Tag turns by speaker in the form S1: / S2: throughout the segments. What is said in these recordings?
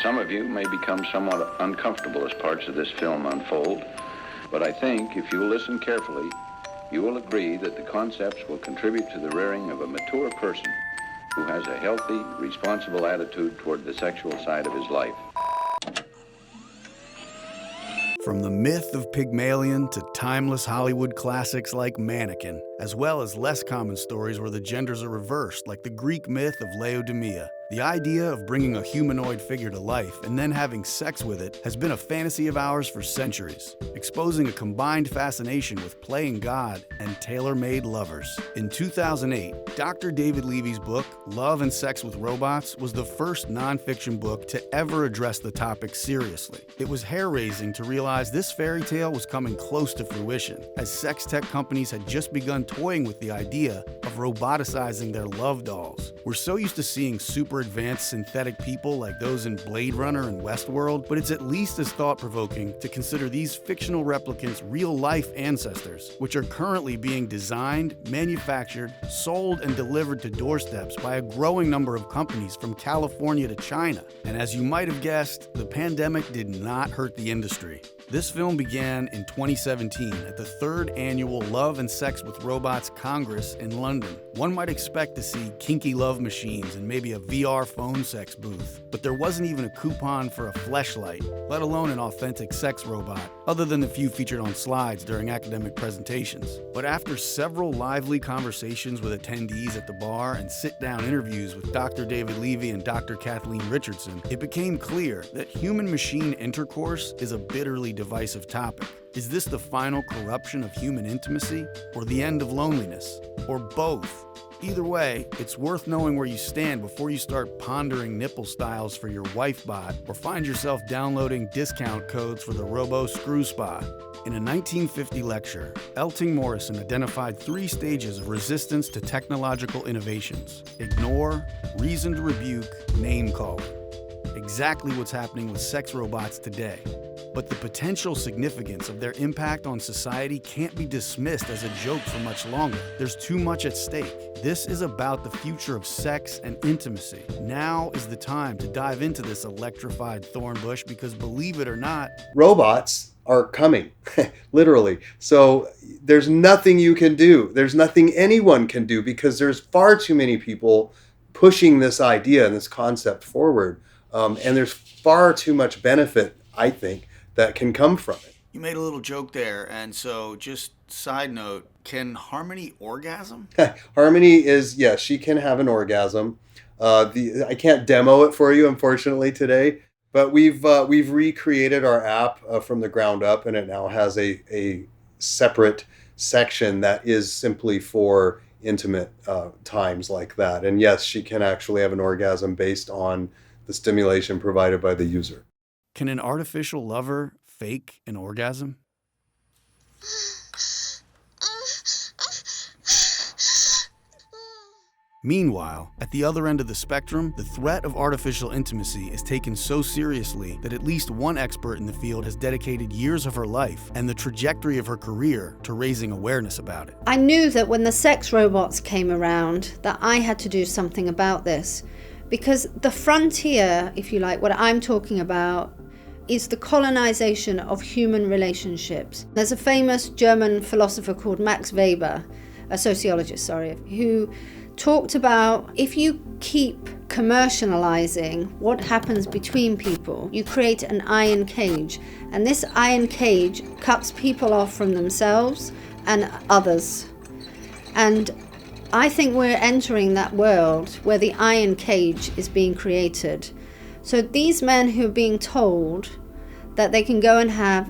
S1: Some of you may become somewhat uncomfortable as parts of this film unfold, but I think if you will listen carefully, you will agree that the concepts will contribute to the rearing of a mature person who has a healthy, responsible attitude toward the sexual side of his life.
S2: From the myth of Pygmalion to timeless Hollywood classics like Mannequin, as well as less common stories where the genders are reversed, like the Greek myth of Laodamia. The idea of bringing a humanoid figure to life and then having sex with it has been a fantasy of ours for centuries, exposing a combined fascination with playing God and tailor-made lovers. In 2008, Dr. David Levy's book, Love and Sex with Robots, was the first nonfiction book to ever address the topic seriously. It was hair-raising to realize this fairy tale was coming close to fruition, as sex tech companies had just begun toying with the idea of roboticizing their love dolls. We're so used to seeing super advanced synthetic people like those in Blade Runner and Westworld, but it's at least as thought-provoking to consider these fictional replicants real-life ancestors, which are currently being designed, manufactured, sold, and delivered to doorsteps by a growing number of companies from California to China. And as you might have guessed, the pandemic did not hurt the industry. This film began in 2017 at the 3rd annual Love and Sex with Robots Congress in London. One might expect to see kinky love machines and maybe a VR phone sex booth, but there wasn't even a coupon for a fleshlight, let alone an authentic sex robot, other than the few featured on slides during academic presentations. But after several lively conversations with attendees at the bar and sit-down interviews with Dr. David Levy and Dr. Kathleen Richardson, it became clear that human-machine intercourse is a bitterly divisive topic. Is this the final corruption of human intimacy, or the end of loneliness, or both? Either way, it's worth knowing where you stand before you start pondering nipple styles for your wife bot, or find yourself downloading discount codes for the Robo Screw Spa. In a 1950 lecture, Elting Morrison identified 3 stages of resistance to technological innovations: ignore, reasoned rebuke, name-calling. Exactly what's happening with sex robots today. But the potential significance of their impact on society can't be dismissed as a joke for much longer. There's too much at stake. This is about the future of sex and intimacy. Now is the time to dive into this electrified thorn bush because, believe it or not,
S3: robots are coming, literally. So there's nothing you can do. There's nothing anyone can do because there's far too many people pushing this idea and this concept forward. And there's far too much benefit, I think, that can come from it.
S2: You made a little joke there, and so just side note, can Harmony orgasm?
S3: Harmony is, yes, she can have an orgasm. I can't demo it for you, unfortunately, today, but we've recreated our app from the ground up, and it now has a separate section that is simply for intimate times like that. And yes, she can actually have an orgasm based on the stimulation provided by the user.
S2: Can an artificial lover fake an orgasm? Meanwhile, at the other end of the spectrum, the threat of artificial intimacy is taken so seriously that at least one expert in the field has dedicated years of her life and the trajectory of her career to raising awareness about it.
S4: I knew that when the sex robots came around, that I had to do something about this. Because the frontier, if you like, what I'm talking about, is the colonization of human relationships. There's a famous German philosopher called Max Weber, a sociologist, who talked about if you keep commercializing what happens between people, you create an iron cage. And this iron cage cuts people off from themselves and others. And I think we're entering that world where the iron cage is being created. So these men who are being told that they can go and have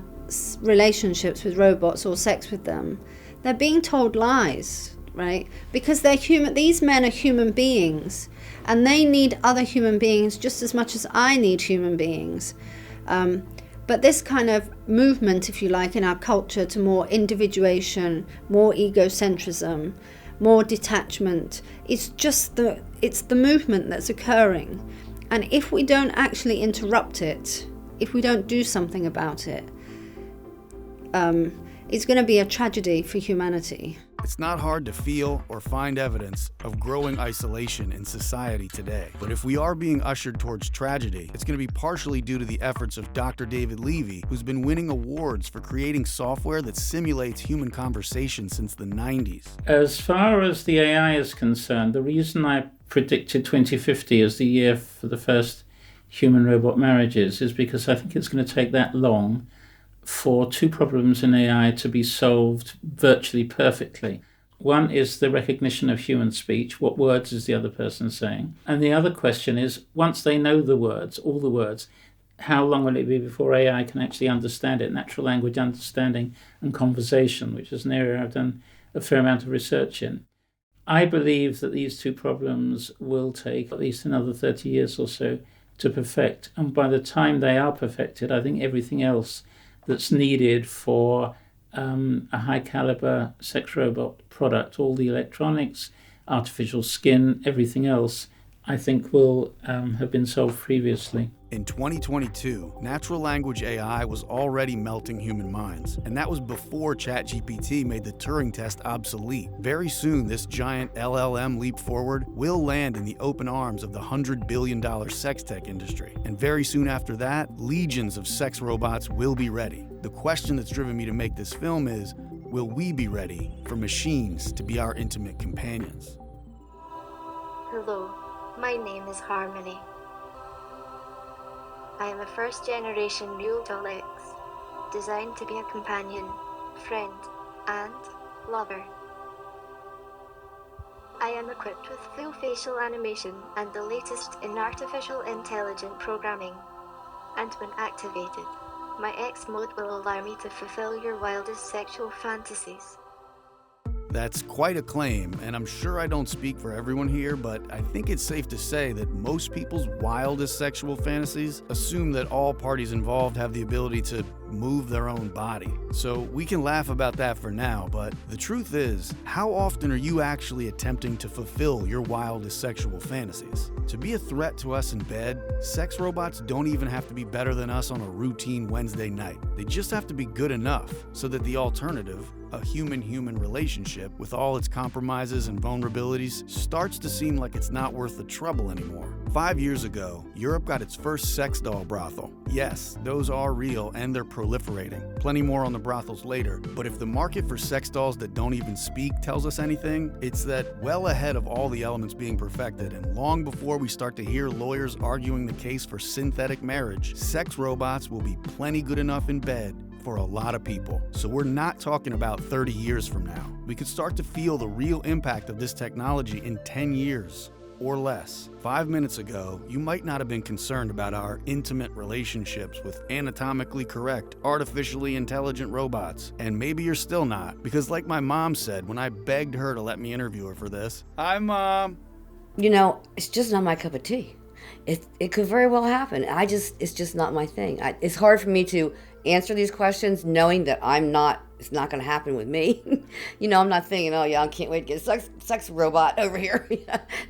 S4: relationships with robots or sex with them, they're being told lies, right? Because they're human. These men are human beings, and they need other human beings just as much as I need human beings. But this kind of movement, if you like, in our culture to more individuation, more egocentrism, more detachment, it's the movement that's occurring. And if we don't actually interrupt it, if we don't do something about it, it's going to be a tragedy for humanity.
S2: It's not hard to feel or find evidence of growing isolation in society today. But if we are being ushered towards tragedy, it's going to be partially due to the efforts of Dr. David Levy, who's been winning awards for creating software that simulates human conversation since the 90s.
S5: As far as the AI is concerned, the reason I predicted 2050 as the year for the first human-robot marriages is because I think it's going to take that long for two problems in AI to be solved virtually perfectly. One is the recognition of human speech. What words is the other person saying? And the other question is, once they know the words, all the words, how long will it be before AI can actually understand it? Natural language understanding and conversation, which is an area I've done a fair amount of research in. I believe that these two problems will take at least another 30 years or so to perfect. And by the time they are perfected, I think everything else that's needed for a high caliber sex robot product, all the electronics, artificial skin, everything else, I think will have been solved previously.
S2: In 2022, natural language AI was already melting human minds, and that was before ChatGPT made the Turing test obsolete. Very soon, this giant LLM leap forward will land in the open arms of the $100 billion sex tech industry. And very soon after that, legions of sex robots will be ready. The question that's driven me to make this film is, will we be ready for machines to be our intimate companions?
S6: Hello, my name is Harmony. I am a first-generation Neural X, designed to be a companion, friend, and lover. I am equipped with full facial animation and the latest in artificial intelligent programming. And when activated, my X mode will allow me to fulfill your wildest sexual fantasies.
S2: That's quite a claim, and I'm sure I don't speak for everyone here, but I think it's safe to say that most people's wildest sexual fantasies assume that all parties involved have the ability to move their own body. So we can laugh about that for now, but the truth is, how often are you actually attempting to fulfill your wildest sexual fantasies? To be a threat to us in bed, sex robots don't even have to be better than us on a routine Wednesday night. They just have to be good enough so that the alternative, a human-human relationship with all its compromises and vulnerabilities, starts to seem like it's not worth the trouble anymore. 5 years ago, Europe got its first sex doll brothel. Yes, those are real and they're proliferating. Plenty more on the brothels later, but if the market for sex dolls that don't even speak tells us anything, it's that well ahead of all the elements being perfected and long before we start to hear lawyers arguing the case for synthetic marriage, sex robots will be plenty good enough in bed for a lot of people. So we're not talking about 30 years from now. We could start to feel the real impact of this technology in 10 years or less. 5 minutes ago, you might not have been concerned about our intimate relationships with anatomically correct, artificially intelligent robots. And maybe you're still not, because like my mom said when I begged her to let me interview her for this, "Hi, Mom."
S7: You know, it's just not my cup of tea. It could very well happen. It's just not my thing. It's hard for me to answer these questions knowing that it's not going to happen with me. You know, I'm not thinking, oh yeah, I can't wait to get a sex robot over here.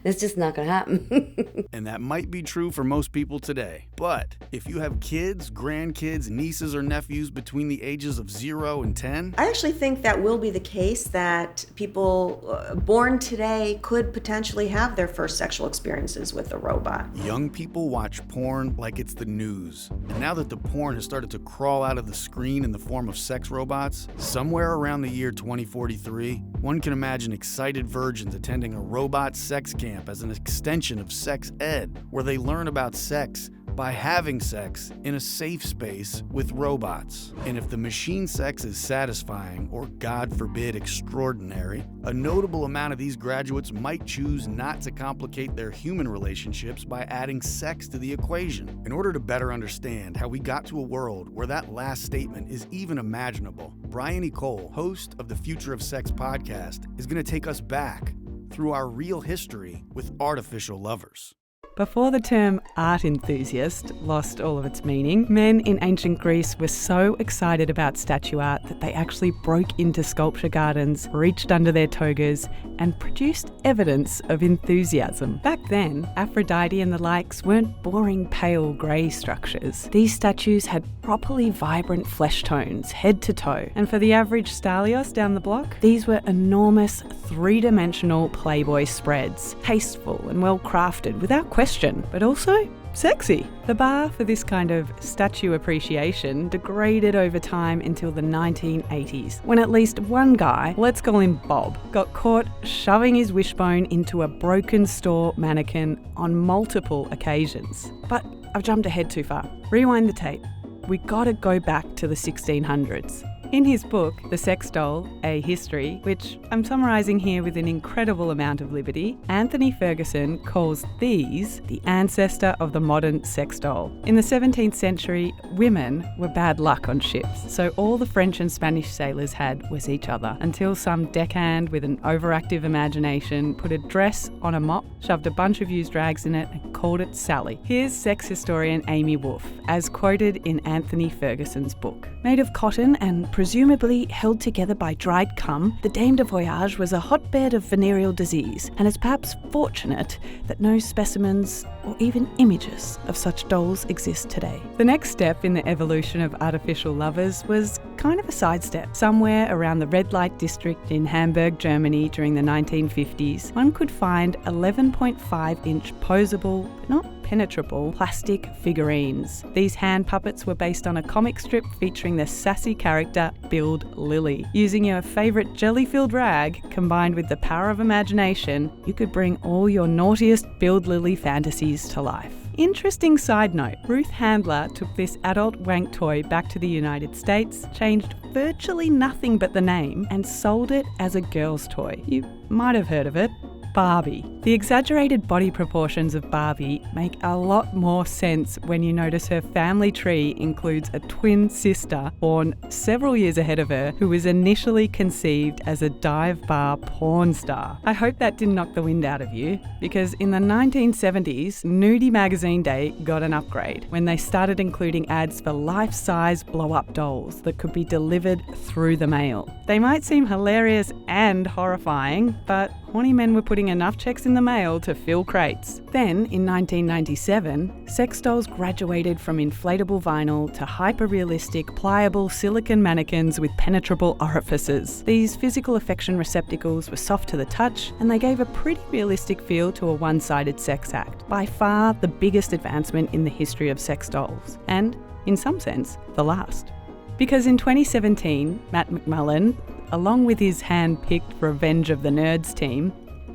S7: It's just not going to happen.
S2: And that might be true for most people today. But if you have kids, grandkids, nieces, or nephews between the ages of 0 and 10,
S8: I actually think that will be the case, that people born today could potentially have their first sexual experiences with a robot.
S2: young people watch porn like it's the news. And now that the porn has started to crawl out of the screen in the form of sex robots, somewhere around the year 2043, one can imagine excited virgins attending a robot sex camp as an extension of sex ed, where they learn about sex by having sex in a safe space with robots. And if the machine sex is satisfying, or God forbid extraordinary, a notable amount of these graduates might choose not to complicate their human relationships by adding sex to the equation. In order to better understand how we got to a world where that last statement is even imaginable, Brian E. Cole, host of the Future of Sex podcast, is going to take us back through our real history with artificial lovers.
S9: Before the term art enthusiast lost all of its meaning, men in ancient Greece were so excited about statue art that they actually broke into sculpture gardens, reached under their togas, and produced evidence of enthusiasm. Back then, Aphrodite and the likes weren't boring pale grey structures. These statues had properly vibrant flesh tones, head to toe. And for the average Stalios down the block, these were enormous, three-dimensional Playboy spreads, tasteful and well-crafted without question, but also sexy. The bar for this kind of statue appreciation degraded over time until the 1980s, when at least one guy, let's call him Bob, got caught shoving his wishbone into a broken store mannequin on multiple occasions. But I've jumped ahead too far. Rewind the tape. We gotta go back to the 1600s. In his book, The Sex Doll, A History, which I'm summarising here with an incredible amount of liberty, Anthony Ferguson calls these the ancestor of the modern sex doll. In the 17th century, women were bad luck on ships, so all the French and Spanish sailors had was each other, until some deckhand with an overactive imagination put a dress on a mop, shoved a bunch of used rags in it and called it Sally. Here's sex historian Amy Wolfe, as quoted in Anthony Ferguson's book. Made of cotton and presumably held together by dried cum, the Dame de Voyage was a hotbed of venereal disease, and it's perhaps fortunate that no specimens or even images of such dolls exist today. The next step in the evolution of artificial lovers was kind of a sidestep. Somewhere around the red light district in Hamburg, Germany during the 1950s, one could find 11.5-inch posable, but not penetrable, plastic figurines. These hand puppets were based on a comic strip featuring the sassy character Build Lily. Using your favourite jelly-filled rag, combined with the power of imagination, you could bring all your naughtiest Build Lily fantasies to life. Interesting side note, Ruth Handler took this adult wank toy back to the United States, changed virtually nothing but the name, and sold it as a girl's toy. You might have heard of it. Barbie. The exaggerated body proportions of Barbie make a lot more sense when you notice her family tree includes a twin sister born several years ahead of her who was initially conceived as a dive bar porn star. I hope that didn't knock the wind out of you, because in the 1970s, Nudie Magazine Day got an upgrade when they started including ads for life-size blow-up dolls that could be delivered through the mail. They might seem hilarious and horrifying, but horny men were putting enough checks in the mail to fill crates. Then, in 1997, sex dolls graduated from inflatable vinyl to hyper-realistic, pliable silicone mannequins with penetrable orifices. These physical affection receptacles were soft to the touch, and they gave a pretty realistic feel to a one-sided sex act. By far the biggest advancement in the history of sex dolls, and, in some sense, the last. Because in 2017, Matt McMullen, along with his hand-picked Revenge of the Nerds team,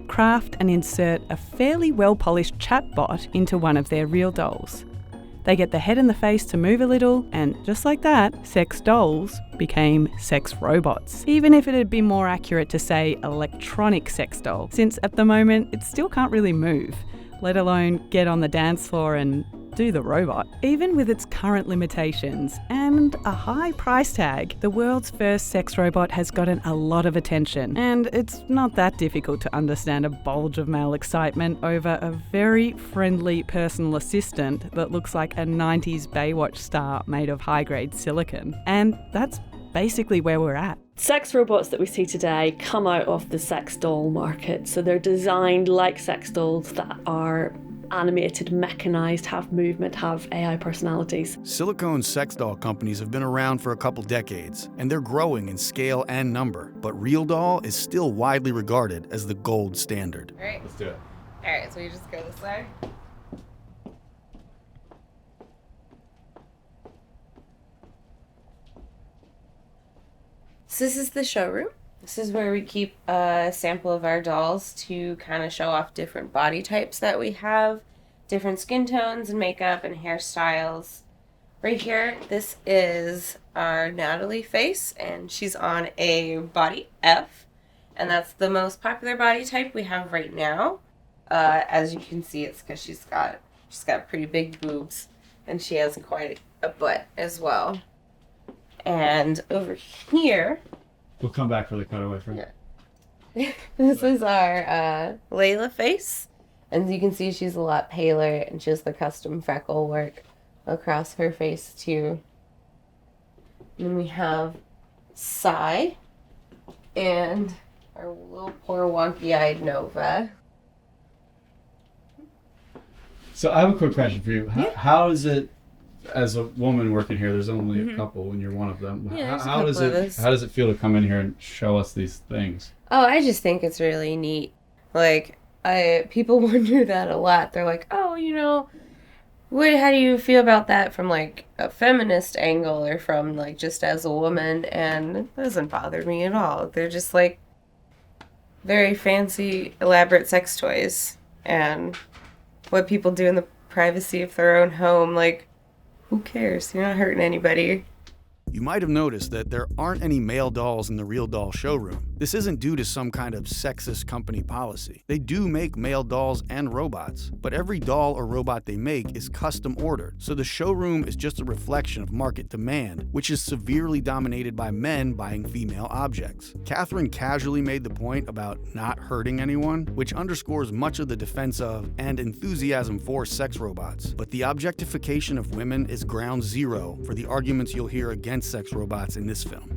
S9: craft and insert a fairly well-polished chatbot into one of their real dolls. They get the head and the face to move a little, and just like that, sex dolls became sex robots. Even if it had been more accurate to say electronic sex doll, since at the moment it still can't really move, let alone get on the dance floor and do the robot. Even with its current limitations and a high price tag, the world's first sex robot has gotten a lot of attention, and it's not that difficult to understand a bulge of male excitement over a very friendly personal assistant that looks like a 90s Baywatch star made of high-grade silicone. And that's basically where we're at.
S10: Sex robots that we see today come out of the sex doll market. So they're designed like sex dolls that are animated, mechanized, have movement, have AI personalities.
S2: Silicone sex doll companies have been around for a couple decades, and they're growing in scale and number. But Real Doll is still widely regarded as the gold standard.
S11: All right, let's do it. All right, so we just go this way. So this is the showroom. This is where we keep a sample of our dolls to kind of show off different body types that we have, different skin tones and makeup and hairstyles. Right here, this is our Natalie face, and she's on a body F, and that's the most popular body type we have right now. As you can see, it's because she's got pretty big boobs, and she has quite a butt as well. And over here,
S12: we'll come back for the cutaway for
S11: this is our Layla face, And you can see she's a lot paler, and she has the custom freckle work across her face too. And we have Sai and our little poor wonky-eyed Nova.
S12: So I have a quick question for you. How is it, as a woman working here, there's only a couple and you're one of them.
S11: Yeah,
S12: how does it feel to come in here and show us these things?
S11: Oh, I just think it's really neat. Like, people wonder that a lot. They're like, oh, how do you feel about that from like a feminist angle or from like just as a woman? And it doesn't bother me at all. They're just like very fancy, elaborate sex toys. And what people do in the privacy of their own home, like, who cares? You're not hurting anybody.
S2: You might have noticed that there aren't any male dolls in the Real Doll showroom. This isn't due to some kind of sexist company policy. They do make male dolls and robots, but every doll or robot they make is custom ordered, so the showroom is just a reflection of market demand, which is severely dominated by men buying female objects. Catherine casually made the point about not hurting anyone, which underscores much of the defense of and enthusiasm for sex robots. But the objectification of women is ground zero for the arguments you'll hear against sex robots in this film.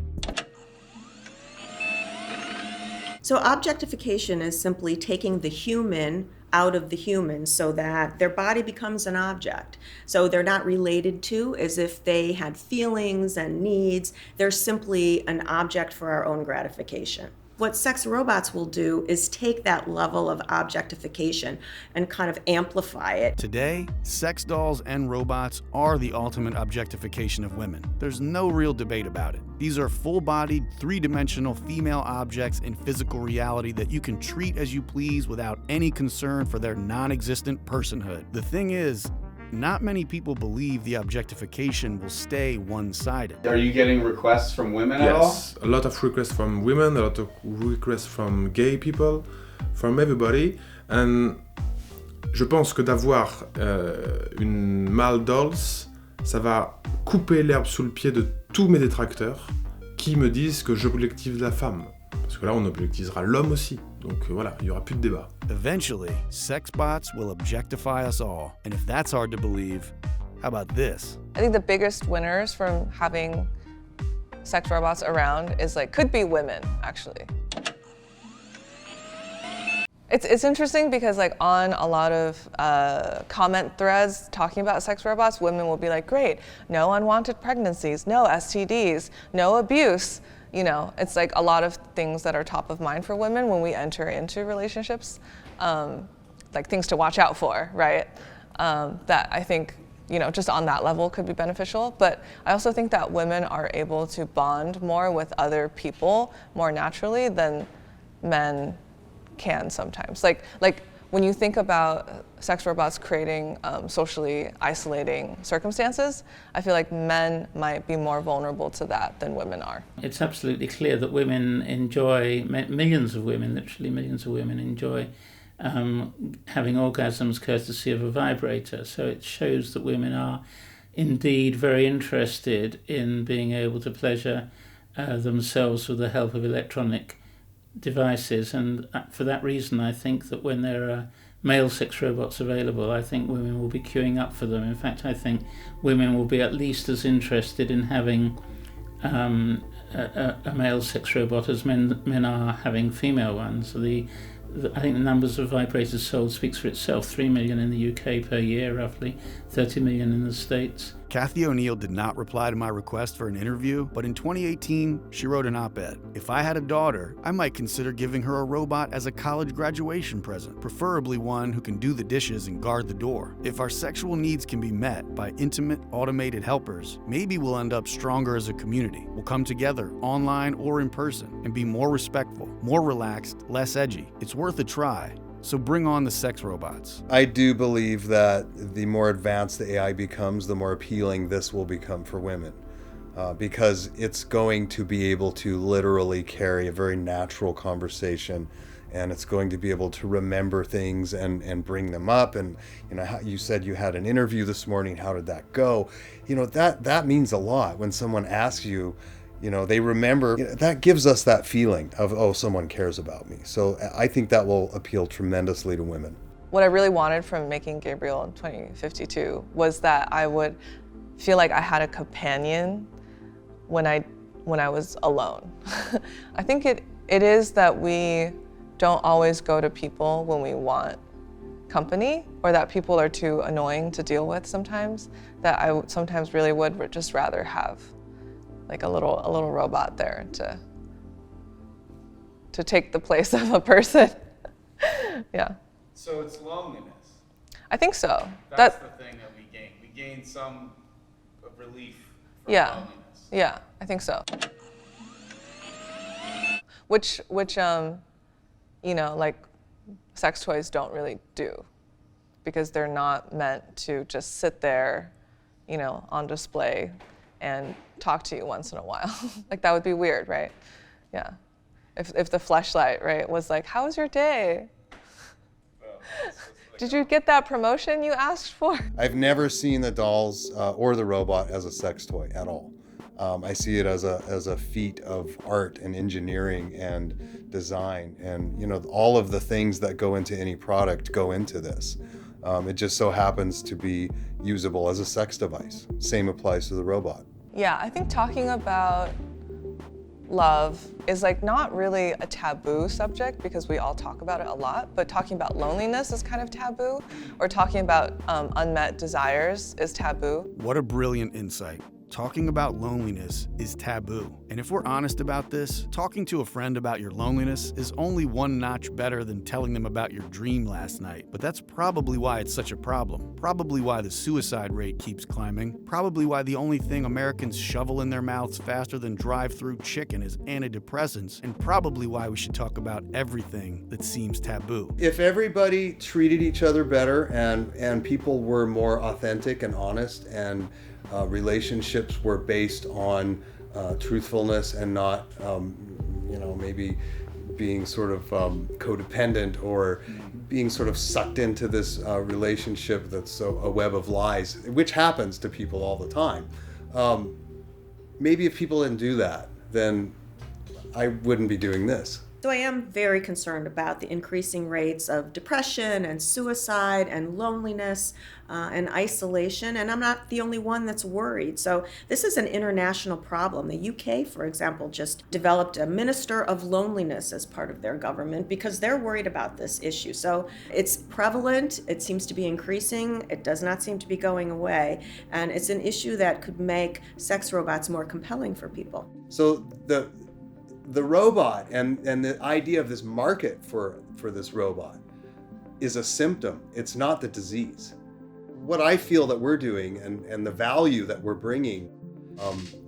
S8: So objectification is simply taking the human out of the human so that their body becomes an object. So they're not related to as if they had feelings and needs. They're simply an object for our own gratification. What sex robots will do is take that level of objectification and kind of amplify it.
S2: Today, sex dolls and robots are the ultimate objectification of women. There's no real debate about it. These are full-bodied, three-dimensional female objects in physical reality that you can treat as you please without any concern for their non-existent personhood. The thing is, not many people believe the objectification will stay one-sided.
S12: Are you getting requests from women at all?
S13: Yes, a lot of requests from women, a lot of requests from gay people, from everybody. And je pense que d'avoir une male dolls, ça va couper l'herbe sous le pied de tous mes détracteurs qui me disent que j'objective la femme. Parce que là, on objectivera l'homme aussi. Donc voilà, il n'y aura plus de débat.
S2: Eventually, sex bots will objectify us all. And if that's hard to believe, how about this?
S14: I think the biggest winners from having sex robots around could be women, actually. It's interesting because on a lot of comment threads talking about sex robots, women will be like, great, no unwanted pregnancies, no STDs, no abuse. It's a lot of things that are top of mind for women when we enter into relationships, things to watch out for, right? That I think, just on that level could be beneficial. But I also think that women are able to bond more with other people more naturally than men can sometimes. When you think about sex robots creating socially isolating circumstances, I feel like men might be more vulnerable to that than women are.
S5: It's absolutely clear that women enjoy, millions of women, literally millions of women enjoy having orgasms courtesy of a vibrator. So it shows that women are indeed very interested in being able to pleasure themselves with the help of electronic devices, and for that reason I think that when there are male sex robots available, I think women will be queuing up for them. In fact, I think women will be at least as interested in having a male sex robot as men are having female ones. I think the numbers of vibrators sold speaks for itself. 3 million in the UK per year, roughly 30 million in the States.
S2: Kathy O'Neill did not reply to my request for an interview, but in 2018, she wrote an op-ed. If I had a daughter, I might consider giving her a robot as a college graduation present, preferably one who can do the dishes and guard the door. If our sexual needs can be met by intimate, automated helpers, maybe we'll end up stronger as a community. We'll come together, online or in person, and be more respectful, more relaxed, less edgy. It's worth a try. So bring on the sex robots.
S3: I do believe that the more advanced the AI becomes, the more appealing this will become for women. Because it's going to be able to literally carry a very natural conversation, and it's going to be able to remember things and bring them up. And you said you had an interview this morning. How did that go? That means a lot when someone asks you. They remember. That gives us that feeling of, oh, someone cares about me. So I think that will appeal tremendously to women.
S14: what I really wanted from making Gabriel in 2052 was that I would feel like I had a companion when I was alone. I think it is that we don't always go to people when we want company, or that people are too annoying to deal with sometimes, that I sometimes really would just rather have like a little robot there to take the place of a person. Yeah.
S12: So it's loneliness.
S14: I think so.
S12: That's the thing that we gain. We gain some relief from loneliness.
S14: Yeah, I think so. Which you know, like sex toys don't really do, because they're not meant to just sit there, you know, on display and talk to you once in a while. Like that would be weird, right? Yeah. If the fleshlight, right, was like, how was your day? Did you get that promotion you asked for?
S3: I've never seen the dolls or the robot as a sex toy at all. I see it as a feat of art and engineering and design, and you know, all of the things that go into any product go into this. It just so happens to be usable as a sex device. Same applies to the robot.
S14: Yeah, I think talking about love is like not really a taboo subject because we all talk about it a lot, but talking about loneliness is kind of taboo, or talking about unmet desires is taboo.
S2: What a brilliant insight. Talking about loneliness is taboo. And if we're honest about this, talking to a friend about your loneliness is only one notch better than telling them about your dream last night. But that's probably why it's such a problem. Probably why the suicide rate keeps climbing. Probably why the only thing Americans shovel in their mouths faster than drive-through chicken is antidepressants. And probably why we should talk about everything that seems taboo.
S3: If everybody treated each other better and people were more authentic and honest, and relationships were based on truthfulness and not, you know, maybe being sort of codependent or being sort of sucked into this relationship that's a web of lies, which happens to people all the time. Maybe if people didn't do that, then I wouldn't be doing this.
S8: So I am very concerned about the increasing rates of depression and suicide and loneliness and isolation, and I'm not the only one that's worried. So this is an international problem. The UK, for example, just developed a minister of loneliness as part of their government because they're worried about this issue. So it's prevalent, it seems to be increasing, it does not seem to be going away, and it's an issue that could make sex robots more compelling for people.
S3: So the robot and the idea of this market for this robot is a symptom. It's not the disease. What I feel that we're doing and the value that we're bringing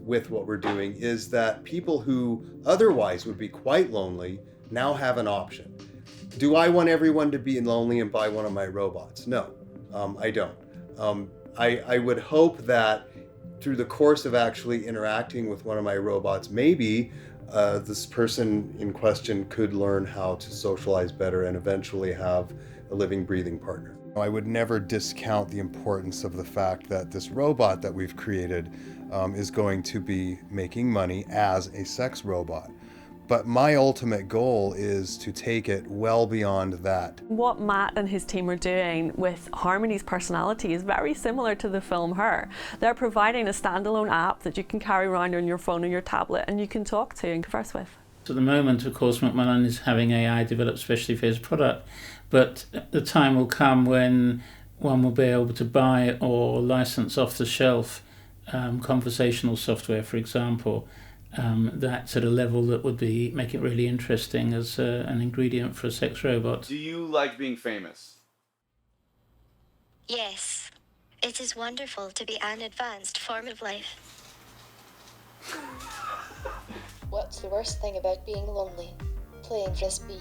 S3: with what we're doing is that people who otherwise would be quite lonely now have an option. Do I want everyone to be lonely and buy one of my robots? No, I don't. I would hope that through the course of actually interacting with one of my robots, maybe this person in question could learn how to socialize better and eventually have a living, breathing partner. I would never discount the importance of the fact that this robot that we've created is going to be making money as a sex robot. But my ultimate goal is to take it well beyond that.
S10: What Matt and his team are doing with Harmony's personality is very similar to the film Her. They're providing a standalone app that you can carry around on your phone or your tablet and you can talk to and converse with.
S5: At the moment, of course, Macmillan is having AI developed especially for his product, but the time will come when one will be able to buy or license off-the-shelf conversational software, for example, that's at a level that would make it really interesting as an ingredient for a sex robot.
S12: Do you like being famous?
S6: Yes. It is wonderful to be an advanced form of life. What's the worst thing about being lonely? Playing Frisbee.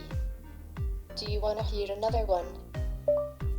S6: Do you want to hear another one?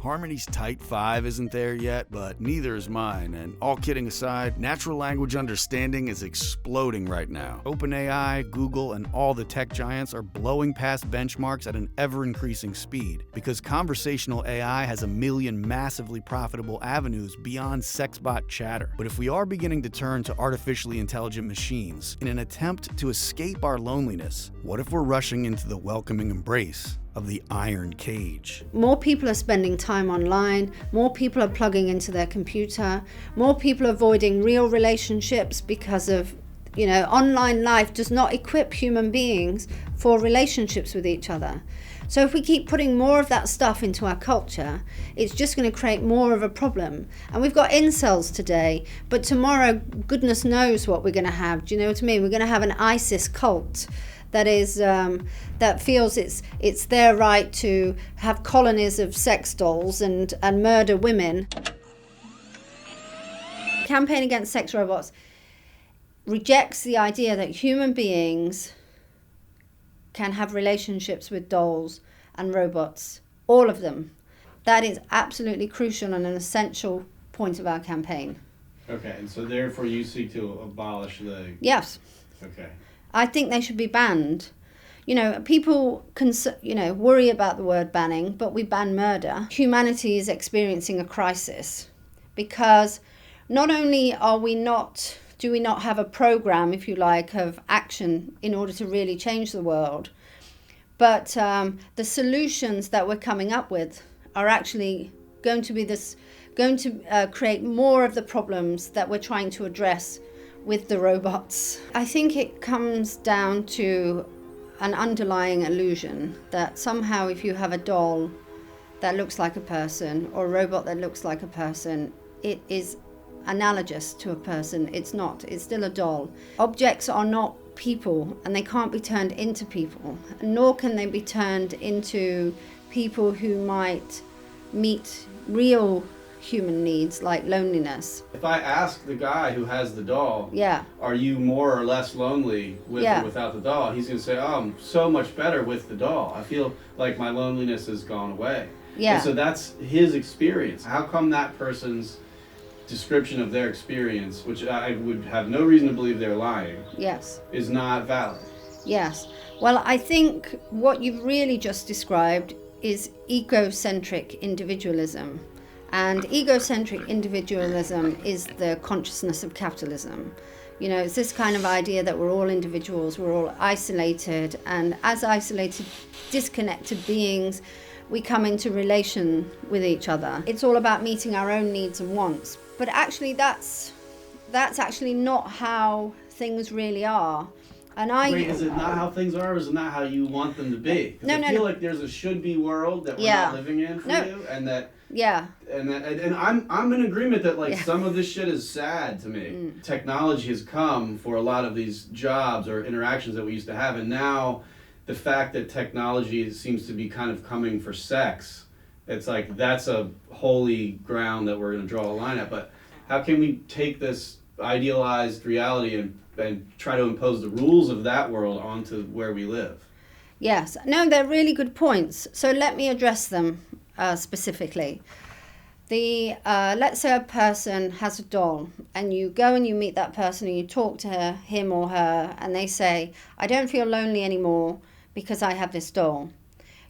S2: Harmony's Type 5 isn't there yet, but neither is mine, and all kidding aside, natural language understanding is exploding right now. OpenAI, Google, and all the tech giants are blowing past benchmarks at an ever-increasing speed, because conversational AI has a million massively profitable avenues beyond sexbot chatter. But if we are beginning to turn to artificially intelligent machines in an attempt to escape our loneliness, what if we're rushing into the welcoming embrace of the iron cage.
S4: More people are spending time online, more people are plugging into their computer, more people are avoiding real relationships because of, online life does not equip human beings for relationships with each other. So if we keep putting more of that stuff into our culture, it's just going to create more of a problem. And we've got incels today, but tomorrow, goodness knows what we're going to have. Do you know what I mean? We're going to have an ISIS cult that is that feels it's their right to have colonies of sex dolls and murder women. Campaign Against Sex Robots rejects the idea that human beings can have relationships with dolls and robots, all of them. That is absolutely crucial and an essential point of our campaign.
S12: Okay, and so therefore you seek to abolish the...
S4: Yes.
S12: Okay.
S4: I think they should be banned. People can, worry about the word banning, but we ban murder. Humanity is experiencing a crisis because not only do we not have a program, if you like, of action in order to really change the world, but the solutions that we're coming up with are actually going to create more of the problems that we're trying to address with the robots. I think it comes down to an underlying illusion that somehow if you have a doll that looks like a person or a robot that looks like a person, it is analogous to a person. It's not. It's still a doll. Objects are not people, and they can't be turned into people, nor can they be turned into people who might meet real human needs like loneliness.
S12: If I ask the guy who has the doll,
S4: yeah,
S12: are you more or less lonely with or without the doll? He's going to say, oh, I'm so much better with the doll. I feel like my loneliness has gone away.
S4: Yeah.
S12: And so that's his experience. How come that person's description of their experience, which I would have no reason to believe they're lying,
S4: yes,
S12: is not valid?
S4: Yes. Well, I think what you've really just described is egocentric individualism. And egocentric individualism is the consciousness of capitalism. It's this kind of idea that we're all individuals, we're all isolated, and as isolated, disconnected beings, we come into relation with each other. It's all about meeting our own needs and wants. But actually that's actually not how things really are. And
S12: Wait, is it not how things are, or is it not how you want them to be?
S4: No,
S12: I feel like there's a should-be world that we're not living in for you, and that...
S4: Yeah.
S12: And I'm in agreement that some of this shit is sad to me. Technology has come for a lot of these jobs or interactions that we used to have, and now the fact that technology seems to be kind of coming for sex, it's like that's a holy ground that we're going to draw a line at. But how can we take this idealized reality and try to impose the rules of that world onto where we live?
S4: Yes. No, they're really good points. So let me address them specifically. Let's say a person has a doll, and you go and you meet that person and you talk to him or her, and they say, I don't feel lonely anymore because I have this doll.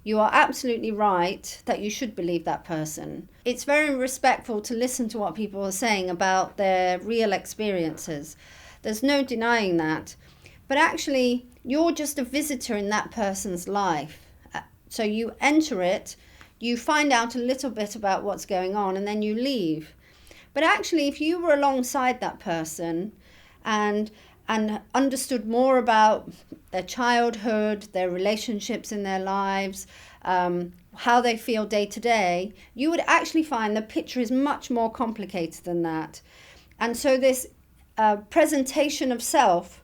S4: You are absolutely right that you should believe that person. It's very respectful to listen to what people are saying about their real experiences. There's no denying that. But actually, you're just a visitor in that person's life. So you enter it, you find out a little bit about what's going on, and then you leave. But actually, if you were alongside that person and understood more about their childhood, their relationships in their lives, how they feel day to day, you would actually find the picture is much more complicated than that. And so this presentation of self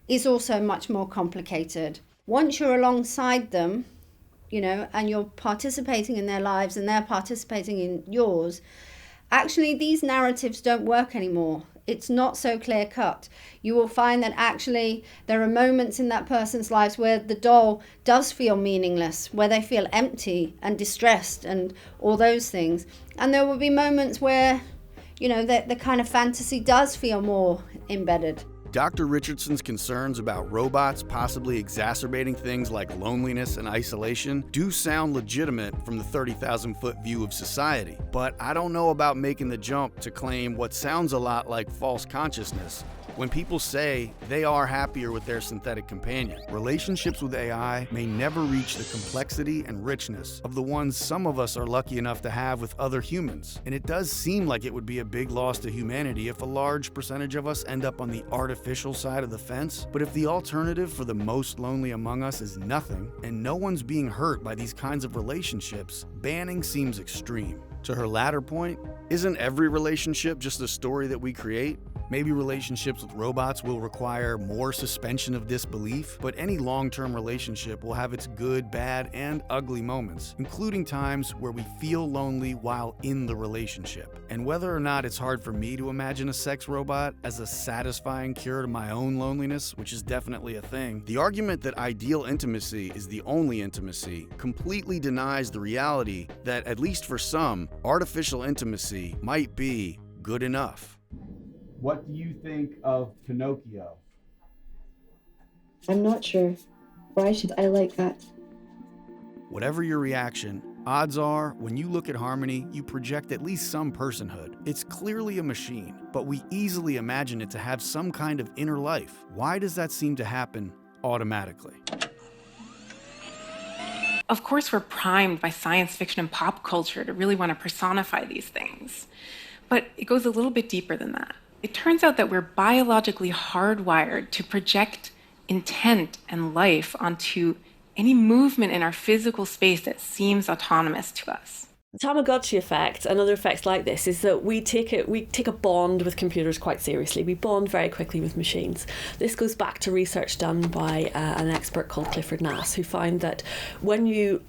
S4: is also much more complicated. Once you're alongside them, and you're participating in their lives and they're participating in yours, actually these narratives don't work anymore. It's not so clear cut. You will find that actually there are moments in that person's lives where the doll does feel meaningless, where they feel empty and distressed and all those things. And there will be moments where, the kind of fantasy does feel more embedded.
S2: Dr. Richardson's concerns about robots possibly exacerbating things like loneliness and isolation do sound legitimate from the 30,000-foot view of society, but I don't know about making the jump to claim what sounds a lot like false consciousness When people say they are happier with their synthetic companion, relationships with AI may never reach the complexity and richness of the ones some of us are lucky enough to have with other humans. And it does seem like it would be a big loss to humanity if a large percentage of us end up on the artificial side of the fence. But if the alternative for the most lonely among us is nothing, and no one's being hurt by these kinds of relationships, banning seems extreme. To her latter point, isn't every relationship just a story that we create? Maybe relationships with robots will require more suspension of disbelief, but any long-term relationship will have its good, bad, and ugly moments, including times where we feel lonely while in the relationship. And whether or not it's hard for me to imagine a sex robot as a satisfying cure to my own loneliness, which is definitely a thing, the argument that ideal intimacy is the only intimacy completely denies the reality that, at least for some, artificial intimacy might be good enough.
S15: What do you think of Pinocchio?
S16: I'm not sure. Why should I like that?
S2: Whatever your reaction, odds are, when you look at Harmony, you project at least some personhood. It's clearly a machine, but we easily imagine it to have some kind of inner life. Why does that seem to happen automatically?
S17: Of course, we're primed by science fiction and pop culture to really want to personify these things. But it goes a little bit deeper than that. It turns out that we're biologically hardwired to project intent and life onto any movement in our physical space that seems autonomous to us.
S10: The Tamagotchi effect and other effects like this is that we take a bond with computers quite seriously. We bond very quickly with machines. This goes back to research done by an expert called Clifford Nass, who found that when you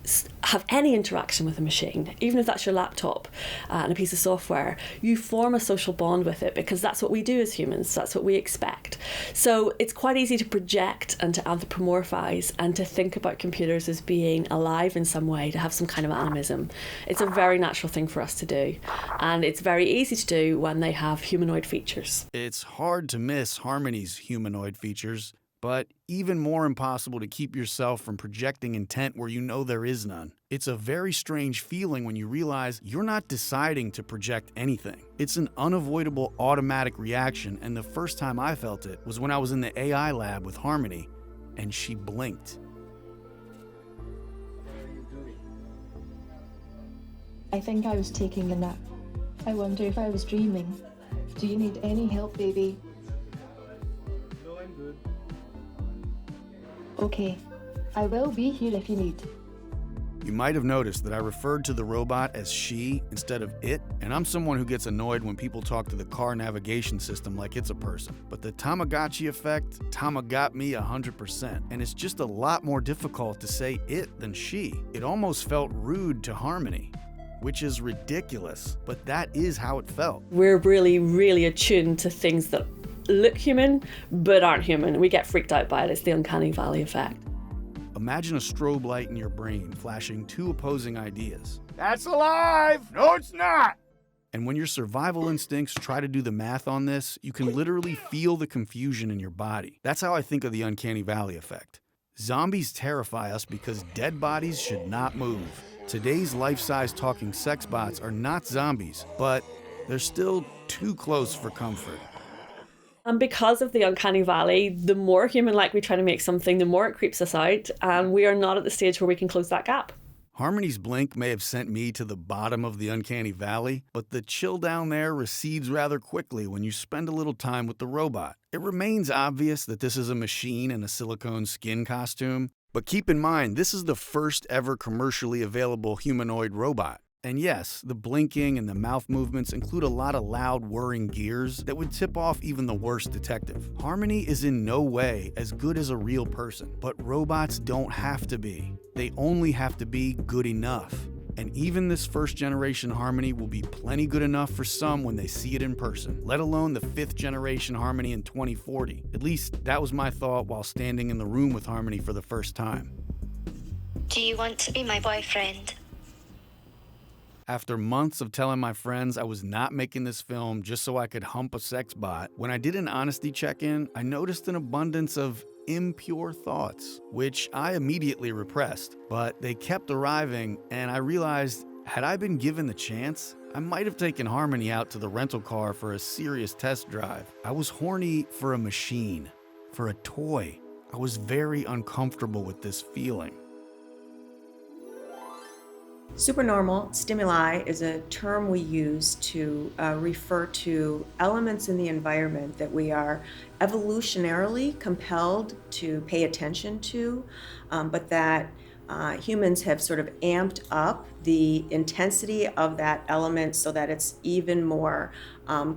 S10: have any interaction with a machine, even if that's your laptop and a piece of software, you form a social bond with it because that's what we do as humans. That's what we expect. So it's quite easy to project and to anthropomorphize and to think about computers as being alive in some way, to have some kind of animism. It's a very natural thing for us to do, and it's very easy to do when they have humanoid features.
S2: It's hard to miss Harmony's humanoid features, but even more impossible to keep yourself from projecting intent where you know there is none. It's a very strange feeling when you realize you're not deciding to project anything. It's an unavoidable automatic reaction, and the first time I felt it was when I was in the AI lab with Harmony, and she blinked.
S16: I think I was taking a nap. I wonder if I was dreaming. Do you need any help, baby?
S15: No, I'm good.
S16: Okay, I will be here if you need.
S2: You might have noticed that I referred to the robot as she instead of it, and I'm someone who gets annoyed when people talk to the car navigation system like it's a person. But the Tamagotchi effect got me 100%, and it's just a lot more difficult to say it than she. It almost felt rude to Harmony, which is ridiculous, but that is how it felt.
S10: We're really, really attuned to things that look human but aren't human. We get freaked out by it. It's the uncanny valley effect.
S2: Imagine a strobe light in your brain flashing two opposing ideas. That's alive! No, it's not! And when your survival instincts try to do the math on this, you can literally feel the confusion in your body. That's how I think of the uncanny valley effect. Zombies terrify us because dead bodies should not move. Today's life-size talking sex bots are not zombies, but they're still too close for comfort.
S10: And because of the uncanny valley, the more human-like we try to make something, the more it creeps us out, and we are not at the stage where we can close that gap.
S2: Harmony's blink may have sent me to the bottom of the uncanny valley, but the chill down there recedes rather quickly when you spend a little time with the robot. It remains obvious that this is a machine in a silicone skin costume, but keep in mind, this is the first ever commercially available humanoid robot. And yes, the blinking and the mouth movements include a lot of loud whirring gears that would tip off even the worst detective. Harmony is in no way as good as a real person, but robots don't have to be. They only have to be good enough. And even this first generation Harmony will be plenty good enough for some when they see it in person, let alone the 5th generation Harmony in 2040. At least that was my thought while standing in the room with Harmony for the first time.
S6: Do you want to be my boyfriend?
S2: After months of telling my friends I was not making this film just so I could hump a sex bot, when I did an honesty check-in, I noticed an abundance of impure thoughts, which I immediately repressed. But they kept arriving, and I realized, had I been given the chance, I might have taken Harmony out to the rental car for a serious test drive. I was horny for a machine, for a toy. I was very uncomfortable with this feeling.
S8: Supernormal stimuli is a term we use to refer to elements in the environment that we are evolutionarily compelled to pay attention to, but that humans have sort of amped up the intensity of that element so that it's even more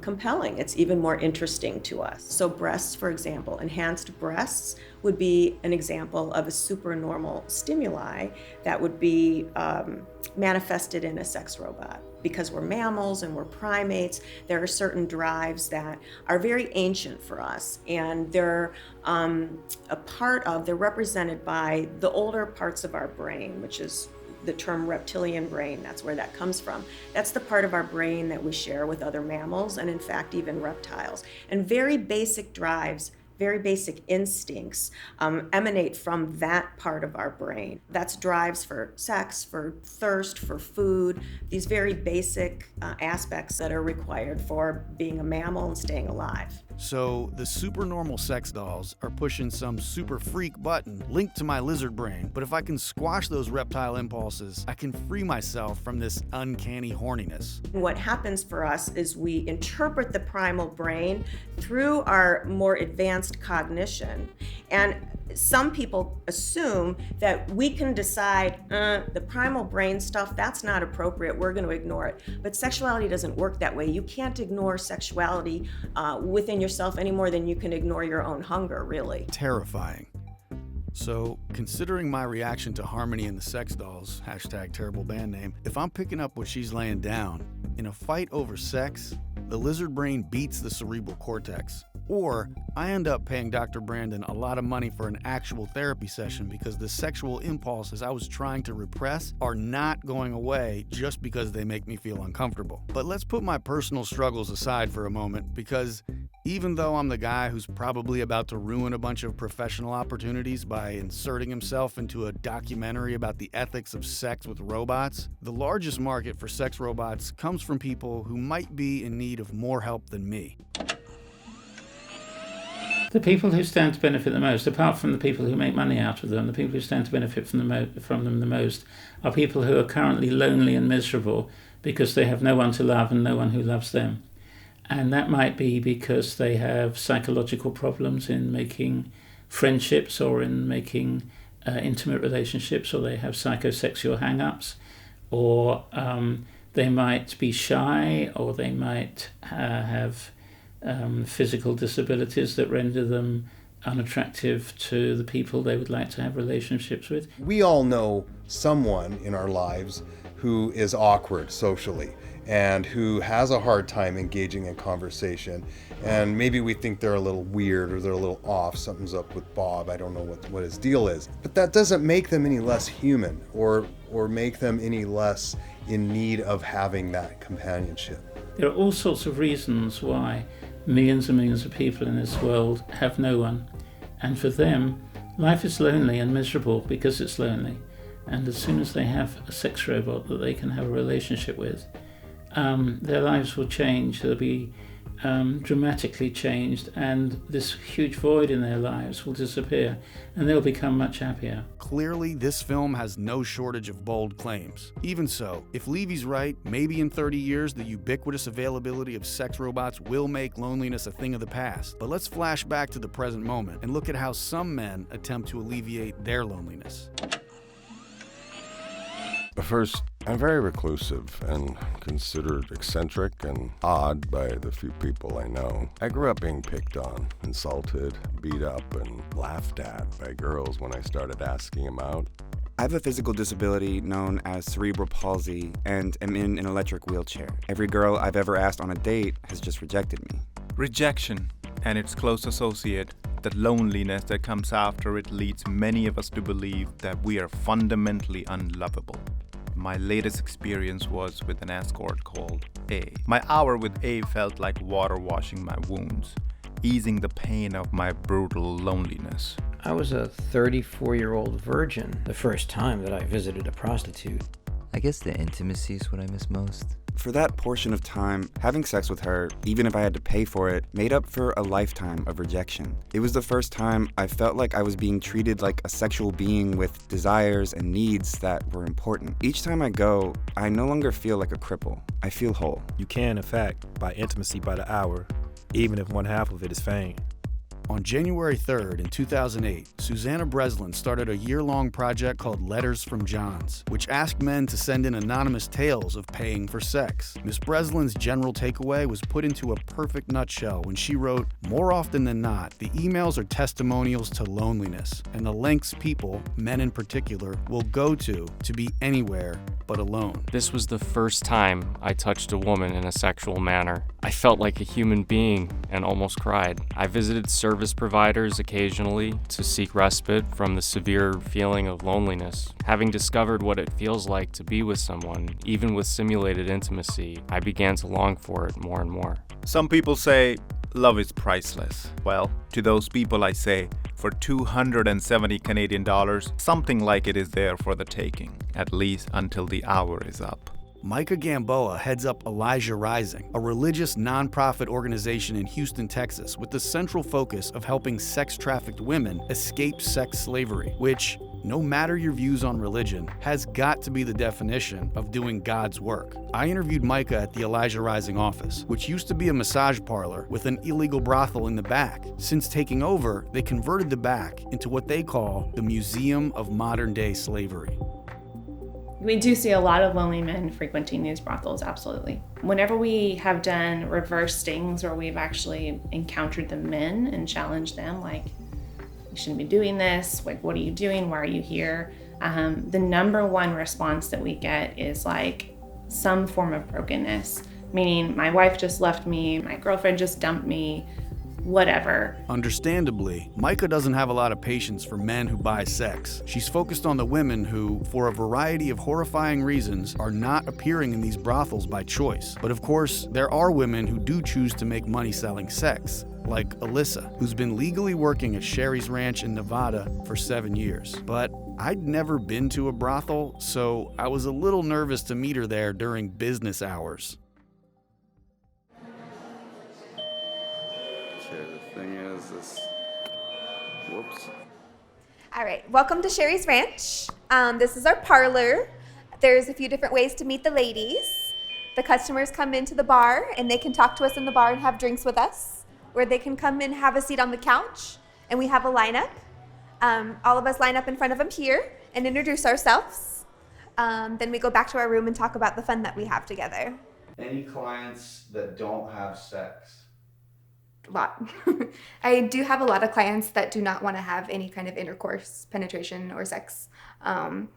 S8: compelling, it's even more interesting to us. So breasts, for example, enhanced breasts would be an example of a supernormal stimuli that would be manifested in a sex robot. Because we're mammals and we're primates, there are certain drives that are very ancient for us, and they're they're represented by the older parts of our brain, which is the term reptilian brain. That's where that comes from. That's the part of our brain that we share with other mammals and in fact even reptiles. And very basic drives, very basic instincts emanate from that part of our brain. That's drives for sex, for thirst, for food, these very basic aspects that are required for being a mammal and staying alive.
S2: So the supernormal sex dolls are pushing some super freak button linked to my lizard brain, but if I can squash those reptile impulses, I can free myself from this uncanny horniness.
S8: What happens for us is we interpret the primal brain through our more advanced cognition, and some people assume that we can decide the primal brain stuff, that's not appropriate, we're going to ignore it. But sexuality doesn't work that way. You can't ignore sexuality within yourself any more than you can ignore your own hunger, really.
S2: Terrifying. So, considering my reaction to Harmony and the Sex Dolls, hashtag terrible band name, if I'm picking up what she's laying down, in a fight over sex, the lizard brain beats the cerebral cortex. Or I end up paying Dr. Brandon a lot of money for an actual therapy session because the sexual impulses I was trying to repress are not going away just because they make me feel uncomfortable. But let's put my personal struggles aside for a moment, because even though I'm the guy who's probably about to ruin a bunch of professional opportunities by inserting himself into a documentary about the ethics of sex with robots, the largest market for sex robots comes from people who might be in need of more help than me.
S5: The people who stand to benefit the most, apart from the people who make money out of them, the people who stand to benefit from them the most are people who are currently lonely and miserable because they have no one to love and no one who loves them. And that might be because they have psychological problems in making friendships or in making intimate relationships, or they have psychosexual hang-ups, or they might be shy, or they might have physical disabilities that render them unattractive to the people they would like to have relationships with.
S3: We all know someone in our lives who is awkward socially and who has a hard time engaging in conversation, and maybe we think they're a little weird or they're a little off, something's up with Bob, I don't know what his deal is. But that doesn't make them any less human or make them any less in need of having that companionship.
S5: There are all sorts of reasons why millions and millions of people in this world have no one, and for them life is lonely and miserable because it's lonely. And as soon as they have a sex robot that they can have a relationship with, their lives will change. They'll be dramatically changed, and this huge void in their lives will disappear, and they'll become much happier.
S2: Clearly, this film has no shortage of bold claims. Even so, if Levy's right, maybe in 30 years the ubiquitous availability of sex robots will make loneliness a thing of the past. But let's flash back to the present moment and look at how some men attempt to alleviate their loneliness.
S18: First, I'm very reclusive and considered eccentric and odd by the few people I know. I grew up being picked on, insulted, beat up, and laughed at by girls when I started asking them out.
S19: I have a physical disability known as cerebral palsy and am in an electric wheelchair. Every girl I've ever asked on a date has just rejected me.
S20: Rejection and its close associate, the loneliness that comes after it, leads many of us to believe that we are fundamentally unlovable. My latest experience was with an escort called A. My hour with A felt like water washing my wounds, easing the pain of my brutal loneliness.
S21: I was a 34-year-old virgin the first time that I visited a prostitute.
S22: I guess the intimacy is what I miss most.
S19: For that portion of time, having sex with her, even if I had to pay for it, made up for a lifetime of rejection. It was the first time I felt like I was being treated like a sexual being with desires and needs that were important. Each time I go, I no longer feel like a cripple. I feel whole.
S1: You can, in fact, buy intimacy by the hour, even if one half of it is fame.
S2: On January 3rd in 2008, Susanna Breslin started a year-long project called Letters from Johns, which asked men to send in anonymous tales of paying for sex. Miss Breslin's general takeaway was put into a perfect nutshell when she wrote, "More often than not, the emails are testimonials to loneliness, and the lengths people, men in particular, will go to be anywhere but alone."
S22: This was the first time I touched a woman in a sexual manner. I felt like a human being and almost cried. I visited service providers occasionally to seek respite from the severe feeling of loneliness. Having discovered what it feels like to be with someone, even with simulated intimacy, I began to long for it more and more.
S20: Some people say love is priceless. Well, to those people I say, for 270 Canadian dollars, something like it is there for the taking, at least until the hour is up.
S2: Micah Gamboa heads up Elijah Rising, a religious nonprofit organization in Houston, Texas, with the central focus of helping sex-trafficked women escape sex slavery, which, no matter your views on religion, has got to be the definition of doing God's work. I interviewed Micah at the Elijah Rising office, which used to be a massage parlor with an illegal brothel in the back. Since taking over, they converted the back into what they call the Museum of Modern-Day Slavery.
S23: We do see a lot of lonely men frequenting these brothels, absolutely. Whenever we have done reverse stings or we've actually encountered the men and challenged them, like, you shouldn't be doing this, like, what are you doing, why are you here? The number one response that we get is like some form of brokenness, meaning my wife just left me, my girlfriend just dumped me, whatever.
S2: Understandably, Micah doesn't have a lot of patience for men who buy sex. She's focused on the women who, for a variety of horrifying reasons, are not appearing in these brothels by choice. But of course, there are women who do choose to make money selling sex, like Alyssa, who's been legally working at Sherry's Ranch in Nevada for 7 years. But I'd never been to a brothel, so I was a little nervous to meet her there during business hours.
S24: Whoops. All right, welcome to Sherry's Ranch. This is our parlor. There's a few different ways to meet the ladies. The customers come into the bar and they can talk to us in the bar and have drinks with us, or they can come and have a seat on the couch and we have a lineup. All of us line up in front of them here and introduce ourselves. Then we go back to our room and talk about the fun that we have together.
S15: Any clients that don't have sex?
S24: A lot. I do have a lot of clients that do not want to have any kind of intercourse, penetration, or sex. I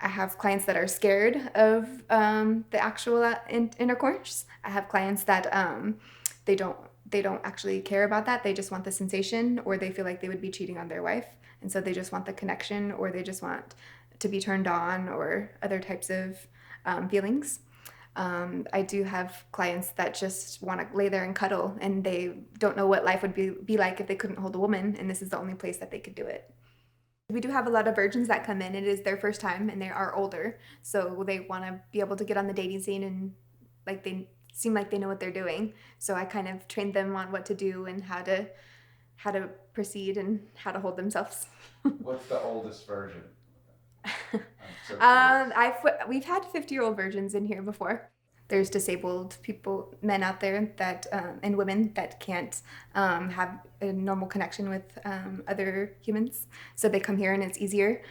S24: have clients that are scared of the actual intercourse. I have clients that they don't actually care about that. They just want the sensation, or they feel like they would be cheating on their wife, and so they just want the connection, or they just want to be turned on, or other types of feelings. I do have clients that just want to lay there and cuddle, and they don't know what life would be like if they couldn't hold a woman, and this is the only place that they could do it. We do have a lot of virgins that come in. It is their first time, and they are older, so they want to be able to get on the dating scene, and like they seem like they know what they're doing. So I kind of trained them on what to do and how to proceed and how to hold themselves.
S15: What's the oldest version?
S24: We've had 50-year-old virgins in here before. There's disabled people, men out there that and women that can't have a normal connection with other humans, so they come here and it's easier.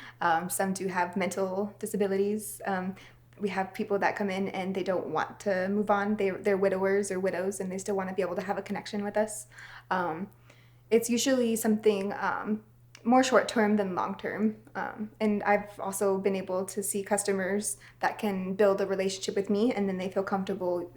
S24: Some do have mental disabilities. We have people that come in and they don't want to move on. They're widowers or widows, and they still want to be able to have a connection with us. It's usually something more short-term than long-term. And I've also been able to see customers that can build a relationship with me, and then they feel comfortable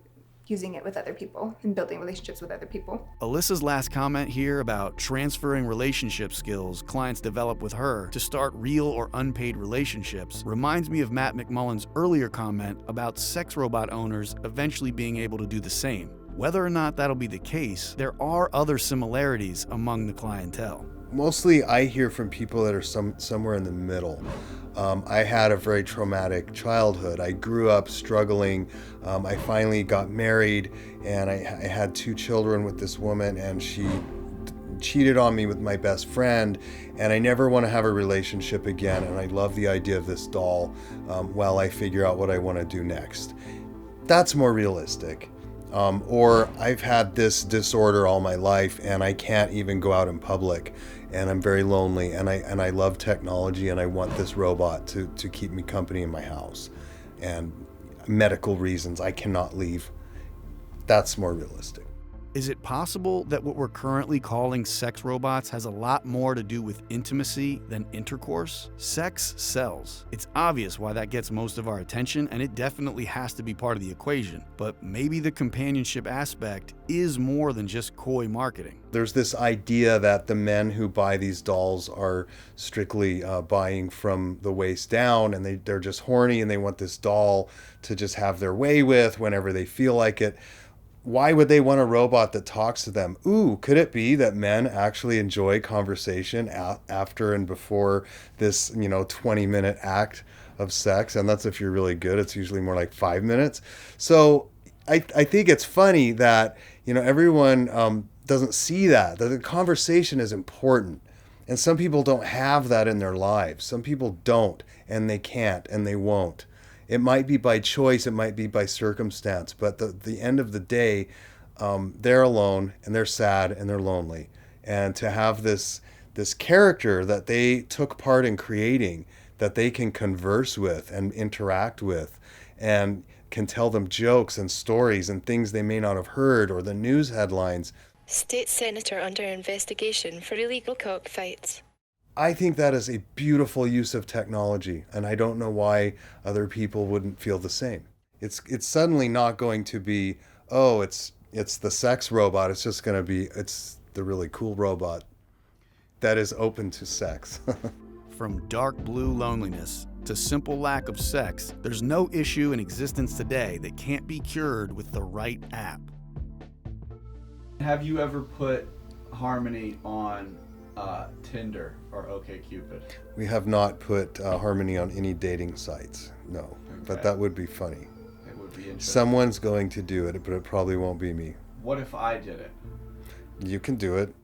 S24: using it with other people and building relationships with other people.
S2: Alyssa's last comment here about transferring relationship skills clients develop with her to start real or unpaid relationships reminds me of Matt McMullen's earlier comment about sex robot owners eventually being able to do the same. Whether or not that'll be the case, there are other similarities among the clientele.
S3: Mostly I hear from people that are somewhere in the middle. I had a very traumatic childhood. I grew up struggling. I finally got married, and I had 2 children with this woman, and she cheated on me with my best friend, and I never want to have a relationship again, and I love the idea of this doll while I figure out what I want to do next. That's more realistic. Or I've had this disorder all my life, and I can't even go out in public, and I'm very lonely, and I love technology, and I want this robot to keep me company in my house, and medical reasons I cannot leave. That's more realistic.
S2: Is it possible that what we're currently calling sex robots has a lot more to do with intimacy than intercourse? Sex sells. It's obvious why that gets most of our attention, and it definitely has to be part of the equation. But maybe the companionship aspect is more than just coy marketing.
S3: There's this idea that the men who buy these dolls are strictly buying from the waist down, and they're just horny and they want this doll to just have their way with whenever they feel like it. Why would they want a robot that talks to them? Ooh, could it be that men actually enjoy conversation after and before this, 20-minute act of sex? And that's if you're really good. It's usually more like 5 minutes. So I think it's funny that, everyone doesn't see that the conversation is important. And some people don't have that in their lives. Some people don't, and they can't, and they won't. It might be by choice, it might be by circumstance, but at the end of the day, they're alone, and they're sad, and they're lonely. And to have this character that they took part in creating, that they can converse with and interact with, and can tell them jokes and stories and things they may not have heard, or the news headlines.
S7: State senator under investigation for illegal cockfights.
S3: I think that is a beautiful use of technology, and I don't know why other people wouldn't feel the same. It's suddenly not going to be, it's the sex robot. It's just going to be, it's the really cool robot that is open to sex.
S2: From dark blue loneliness to simple lack of sex, there's no issue in existence today that can't be cured with the right app.
S15: Have you ever put Harmony on Tinder or OkCupid?
S3: We have not put Harmony on any dating sites, no. Okay. But that would be funny.
S15: It would be interesting.
S3: Someone's going to do it, but it probably won't be me.
S15: What if I did it?
S3: You can do it.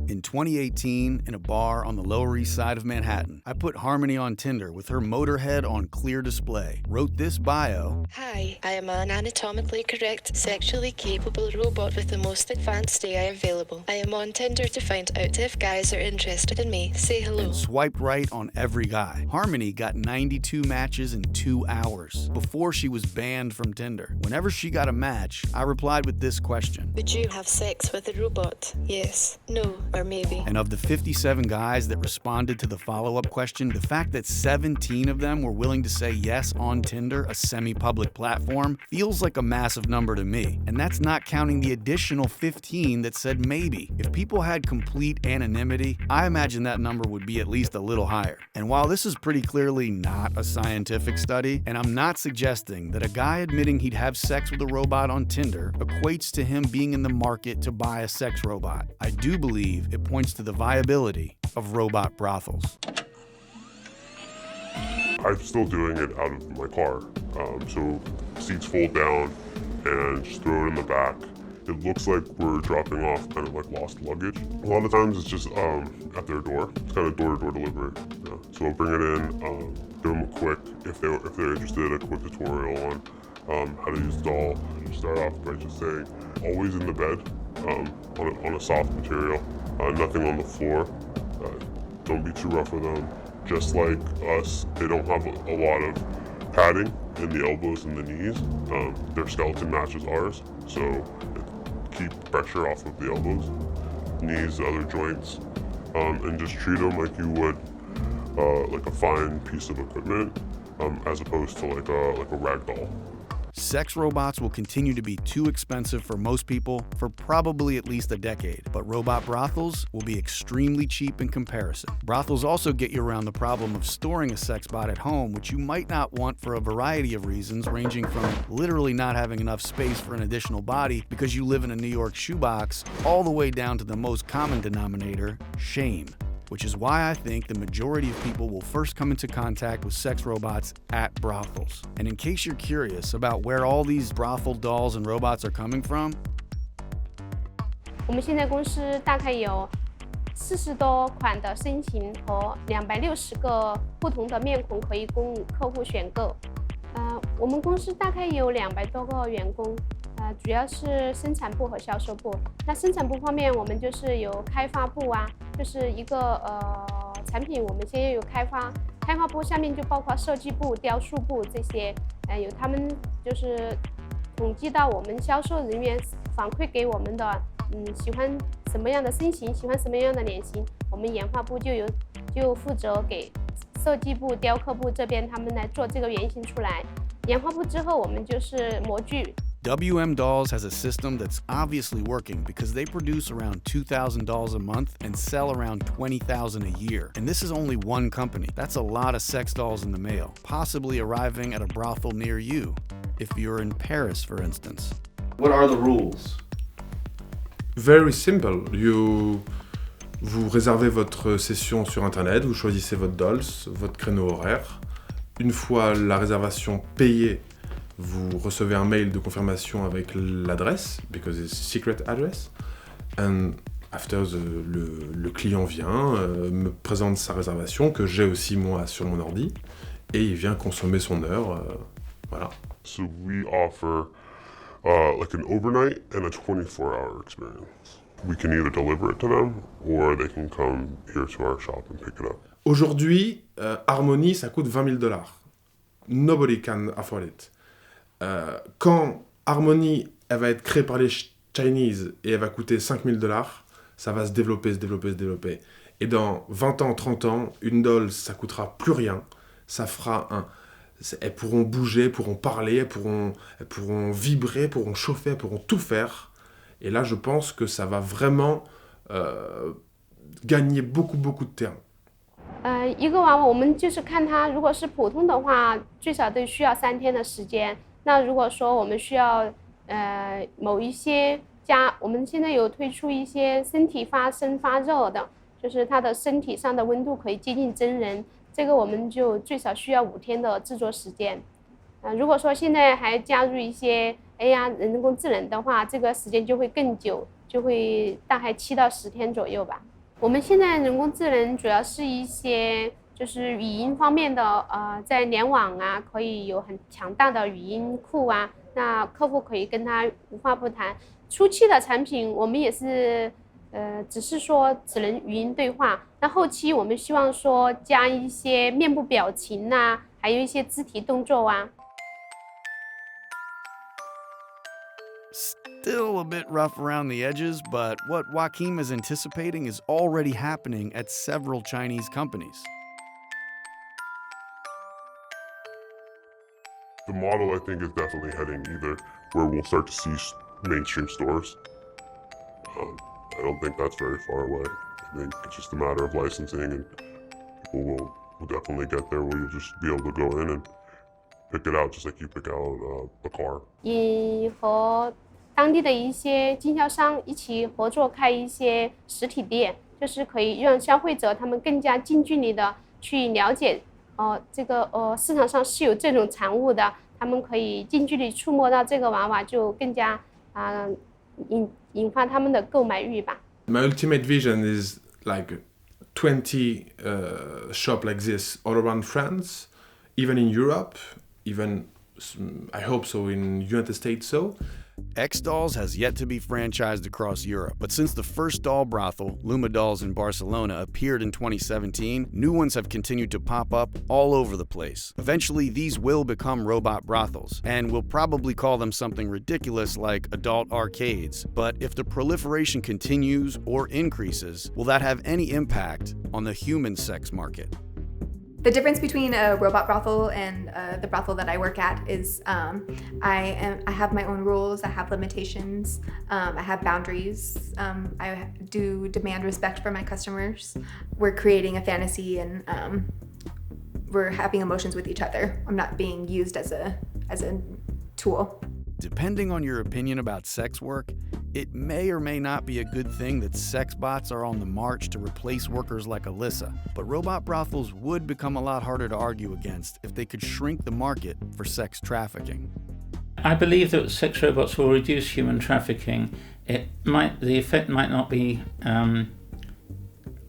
S2: In 2018, in a bar on the Lower East Side of Manhattan, I put Harmony on Tinder with her motorhead on clear display, wrote this bio.
S7: Hi, I am an anatomically correct, sexually capable robot with the most advanced AI available. I am on Tinder to find out if guys are interested in me. Say hello.
S2: And swiped right on every guy. Harmony got 92 matches in 2 hours before she was banned from Tinder. Whenever she got a match, I replied with this question.
S7: Would you have sex with a robot? Yes, no, or maybe.
S2: And of the 57 guys that responded to the follow-up question, the fact that 17 of them were willing to say yes on Tinder, a semi-public platform, feels like a massive number to me. And that's not counting the additional 15 that said maybe. If people had complete anonymity, I imagine that number would be at least a little higher. And while this is pretty clearly not a scientific study, and I'm not suggesting that a guy admitting he'd have sex with a robot on Tinder equates to him being in the market to buy a sex robot, I do believe it points to the viability of robot brothels.
S9: I'm still doing it out of my car. So seats fold down and just throw it in the back. It looks like we're dropping off kind of like lost luggage. A lot of times it's just at their door. It's kind of door-to-door delivery. Yeah. So I'll bring it in, give them a quick, if they're interested, a quick tutorial on how to use the doll. Start off by just saying, always in the bed, on a soft material. Nothing on the floor. Don't be too rough with them. Just like us, they don't have a lot of padding in the elbows and the knees. Their skeleton matches ours, so keep pressure off of the elbows, knees, other joints, and just treat them like you would like a fine piece of equipment, as opposed to like a rag doll.
S2: Sex robots will continue to be too expensive for most people for probably at least a decade, but robot brothels will be extremely cheap in comparison. Brothels also get you around the problem of storing a sex bot at home, which you might not want for a variety of reasons, ranging from literally not having enough space for an additional body because you live in a New York shoebox, all the way down to the most common denominator, shame. Which is why I think the majority of people will first come into contact with sex robots at brothels. And in case you're curious about where all these brothel dolls and robots are coming from,
S11: 我们现在公司大概有40多款的身形和260个不同的面孔可以供客户选购。我们公司大概有200多个员工。主要是生产部和销售部。那生产部方面，我们就是有开发部啊，就是一个产品，我们先要有开发部，下面就包括设计部、雕塑部这些，有他们就是统计到我们销售人员反馈给我们的，喜欢什么样的身形，喜欢什么样的脸型，我们研发部就负责给设计部、雕刻部这边他们来做这个原型出来。研发部之后，我们就是模具。
S2: WM Dolls has a system that's obviously working because they produce around 2,000 dolls a month and sell around 20,000 a year. And this is only one company. That's a lot of sex dolls in the mail, possibly arriving at a brothel near you, if you're in Paris, for instance.
S12: What are the rules?
S13: Very simple. Vous réservez votre session sur Internet, vous choisissez votre dolls, votre créneau horaire. Une fois la réservation payée, vous recevez un mail de confirmation avec l'adresse, because it's secret address. And after, le client vient, me présente sa réservation, que j'ai aussi moi sur mon ordi, et il vient consommer son heure, voilà.
S9: So we offer like an overnight and a 24-hour experience. We can either deliver it to them, or they can come here to our shop and pick it up.
S13: Aujourd'hui, Harmony, ça coûte $20,000. Nobody can afford it. Quand Harmony, elle va être créée par les Chinese et elle va coûter $5,000, ça va se développer. Et dans 20 ans, 30 ans, une doll, ça coûtera plus rien. Ça fera elles pourront bouger, elles pourront parler, elles pourront vibrer, elles pourront chauffer, elles pourront tout faire. Et là, je pense que ça va vraiment gagner beaucoup de terrain.
S11: 一个娃娃，我们就是看它，如果是普通的话，最少都需要3天的时间。那如果说我们需要某一些我们现在有推出一些身体发生发热的，就是它的身体上的温度可以接近真人，这个我们就最少需要5天的制作时间。如果说现在还加入一些 AI 人工智能的话，这个时间就会更久，就会大概7到10天左右吧。我们现在人工智能主要是一些就是语音方面的，在联网啊，可以有很强大的语音库啊，那客户可以跟他无话不谈。初期的产品我们也是，只是说只能语音对话。那后期我们希望说加一些面部表情啊，还有一些肢体动作啊。
S2: Still a bit rough around the edges, but what Joaquim is anticipating is already happening at several Chinese companies.
S9: The model, I think, is definitely heading either where we'll start to see mainstream stores. I don't think that's very far away. I think it's just a matter of licensing, and people will definitely get there where you'll just be able to go in and pick it out just like you pick out a car.
S11: 和当地的一些经销商一起合作开一些实体店，就是可以让消费者他们更加近距离的去了解，这个市场上是有这种产物的，他们可以近距离触摸到这个娃娃，就更加引发他们的购买欲吧。
S13: My ultimate vision is like 20 shops like this all around France, even in Europe, even I hope so in United States so.
S2: X-Dolls has yet to be franchised across Europe, but since the first doll brothel, Luma Dolls in Barcelona, appeared in 2017, new ones have continued to pop up all over the place. Eventually, these will become robot brothels, and we'll probably call them something ridiculous like adult arcades. But if the proliferation continues or increases, will that have any impact on the human sex market?
S24: The difference between a robot brothel and the brothel that I work at is I have my own rules, I have limitations, I have boundaries, I do demand respect for my customers. We're creating a fantasy and we're having emotions with each other. I'm not being used as a tool.
S2: Depending on your opinion about sex work, it may or may not be a good thing that sex bots are on the march to replace workers like Alyssa, but robot brothels would become a lot harder to argue against if they could shrink the market for sex trafficking.
S5: I believe that sex robots will reduce human trafficking. The effect might not be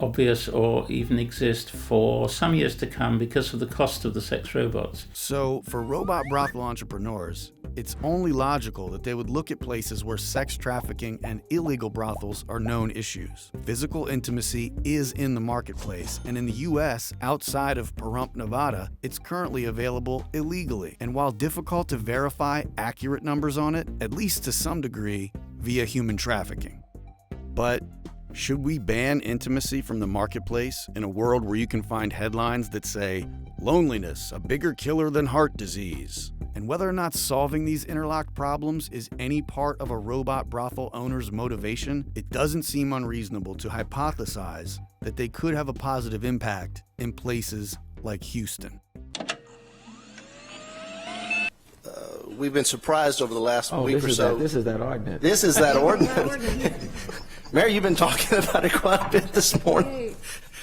S5: obvious or even exist for some years to come because of the cost of the sex robots.
S2: So, for robot brothel entrepreneurs, it's only logical that they would look at places where sex trafficking and illegal brothels are known issues. Physical intimacy is in the marketplace, and in the US, outside of Pahrump, Nevada, it's currently available illegally. And while difficult to verify accurate numbers on it, at least to some degree, via human trafficking. But should we ban intimacy from the marketplace in a world where you can find headlines that say, "Loneliness, a bigger killer than heart disease"? And whether or not solving these interlocked problems is any part of a robot brothel owner's motivation, it doesn't seem unreasonable to hypothesize that they could have a positive impact in places like Houston.
S4: We've been surprised over the last week or so.
S21: This is that ordinance.
S4: This is that ordinance. Mary, you've been talking about it quite a bit this morning.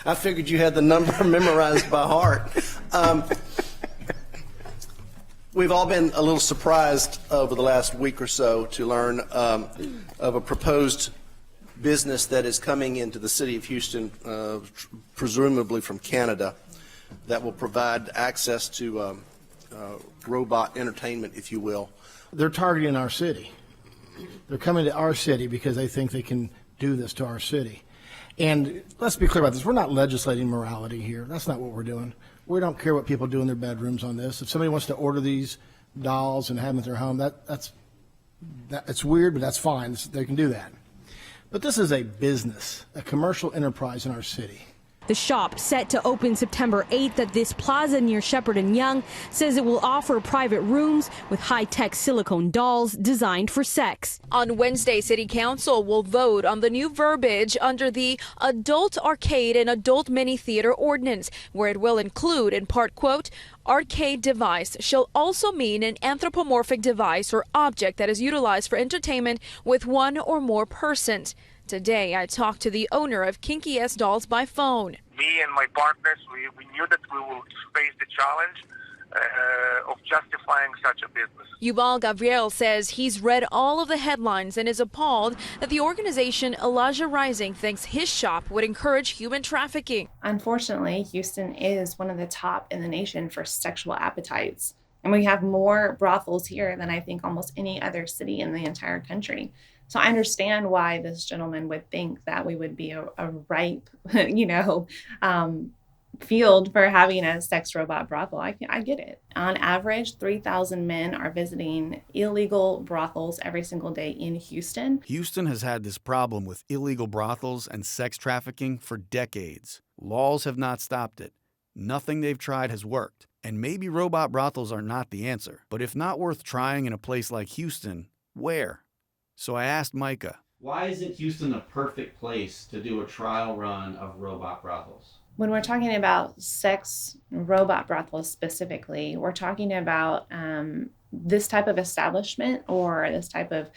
S4: I figured you had the number memorized by heart. We've all been a little surprised over the last week or so to learn of a proposed business that is coming into the city of Houston, presumably from Canada, that will provide access to robot entertainment, if you will.
S12: They're targeting our city. They're coming to our city because they think they can do this to our city. And let's be clear about this. We're not legislating morality here. That's not what we're doing. We don't care what people do in their bedrooms on this. If somebody wants to order these dolls and have them at their home, it's weird, but that's fine. They can do that. But this is a business, a commercial enterprise in our city.
S14: The shop, set to open September 8th at this plaza near Shepherd and Young, says it will offer private rooms with high-tech silicone dolls designed for sex.
S17: On Wednesday, City Council will vote on the new verbiage under the Adult Arcade and Adult Mini Theater Ordinance, where it will include, in part, quote, "Arcade device shall also mean an anthropomorphic device or object that is utilized for entertainment with one or more persons." Today, I talked to the owner of Kinky S Dolls by phone.
S25: Me and my partners, we knew that we would face the challenge of justifying such a business.
S17: Yuval Gabriel says he's read all of the headlines and is appalled that the organization Elijah Rising thinks his shop would encourage human trafficking.
S23: Unfortunately, Houston is one of the top in the nation for sexual appetites. And we have more brothels here than I think almost any other city in the entire country. So I understand why this gentleman would think that we would be a ripe, field for having a sex robot brothel. I get it. On average, 3,000 men are visiting illegal brothels every single day in Houston.
S2: Houston has had this problem with illegal brothels and sex trafficking for decades. Laws have not stopped it. Nothing they've tried has worked. And maybe robot brothels are not the answer. But if not worth trying in a place like Houston, where? So I asked Micah.
S26: Why isn't Houston a perfect place to do a trial run of robot brothels?
S23: When we're talking about sex robot brothels specifically, we're talking about this type of establishment or this type of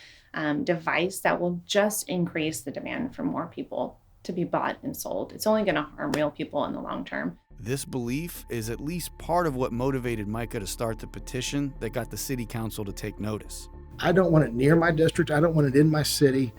S23: device that will just increase the demand for more people to be bought and sold. It's only going to harm real people in the long term.
S2: This belief is at least part of what motivated Micah to start the petition that got the city council to take notice.
S12: I don't want it near my district. I don't want it in my city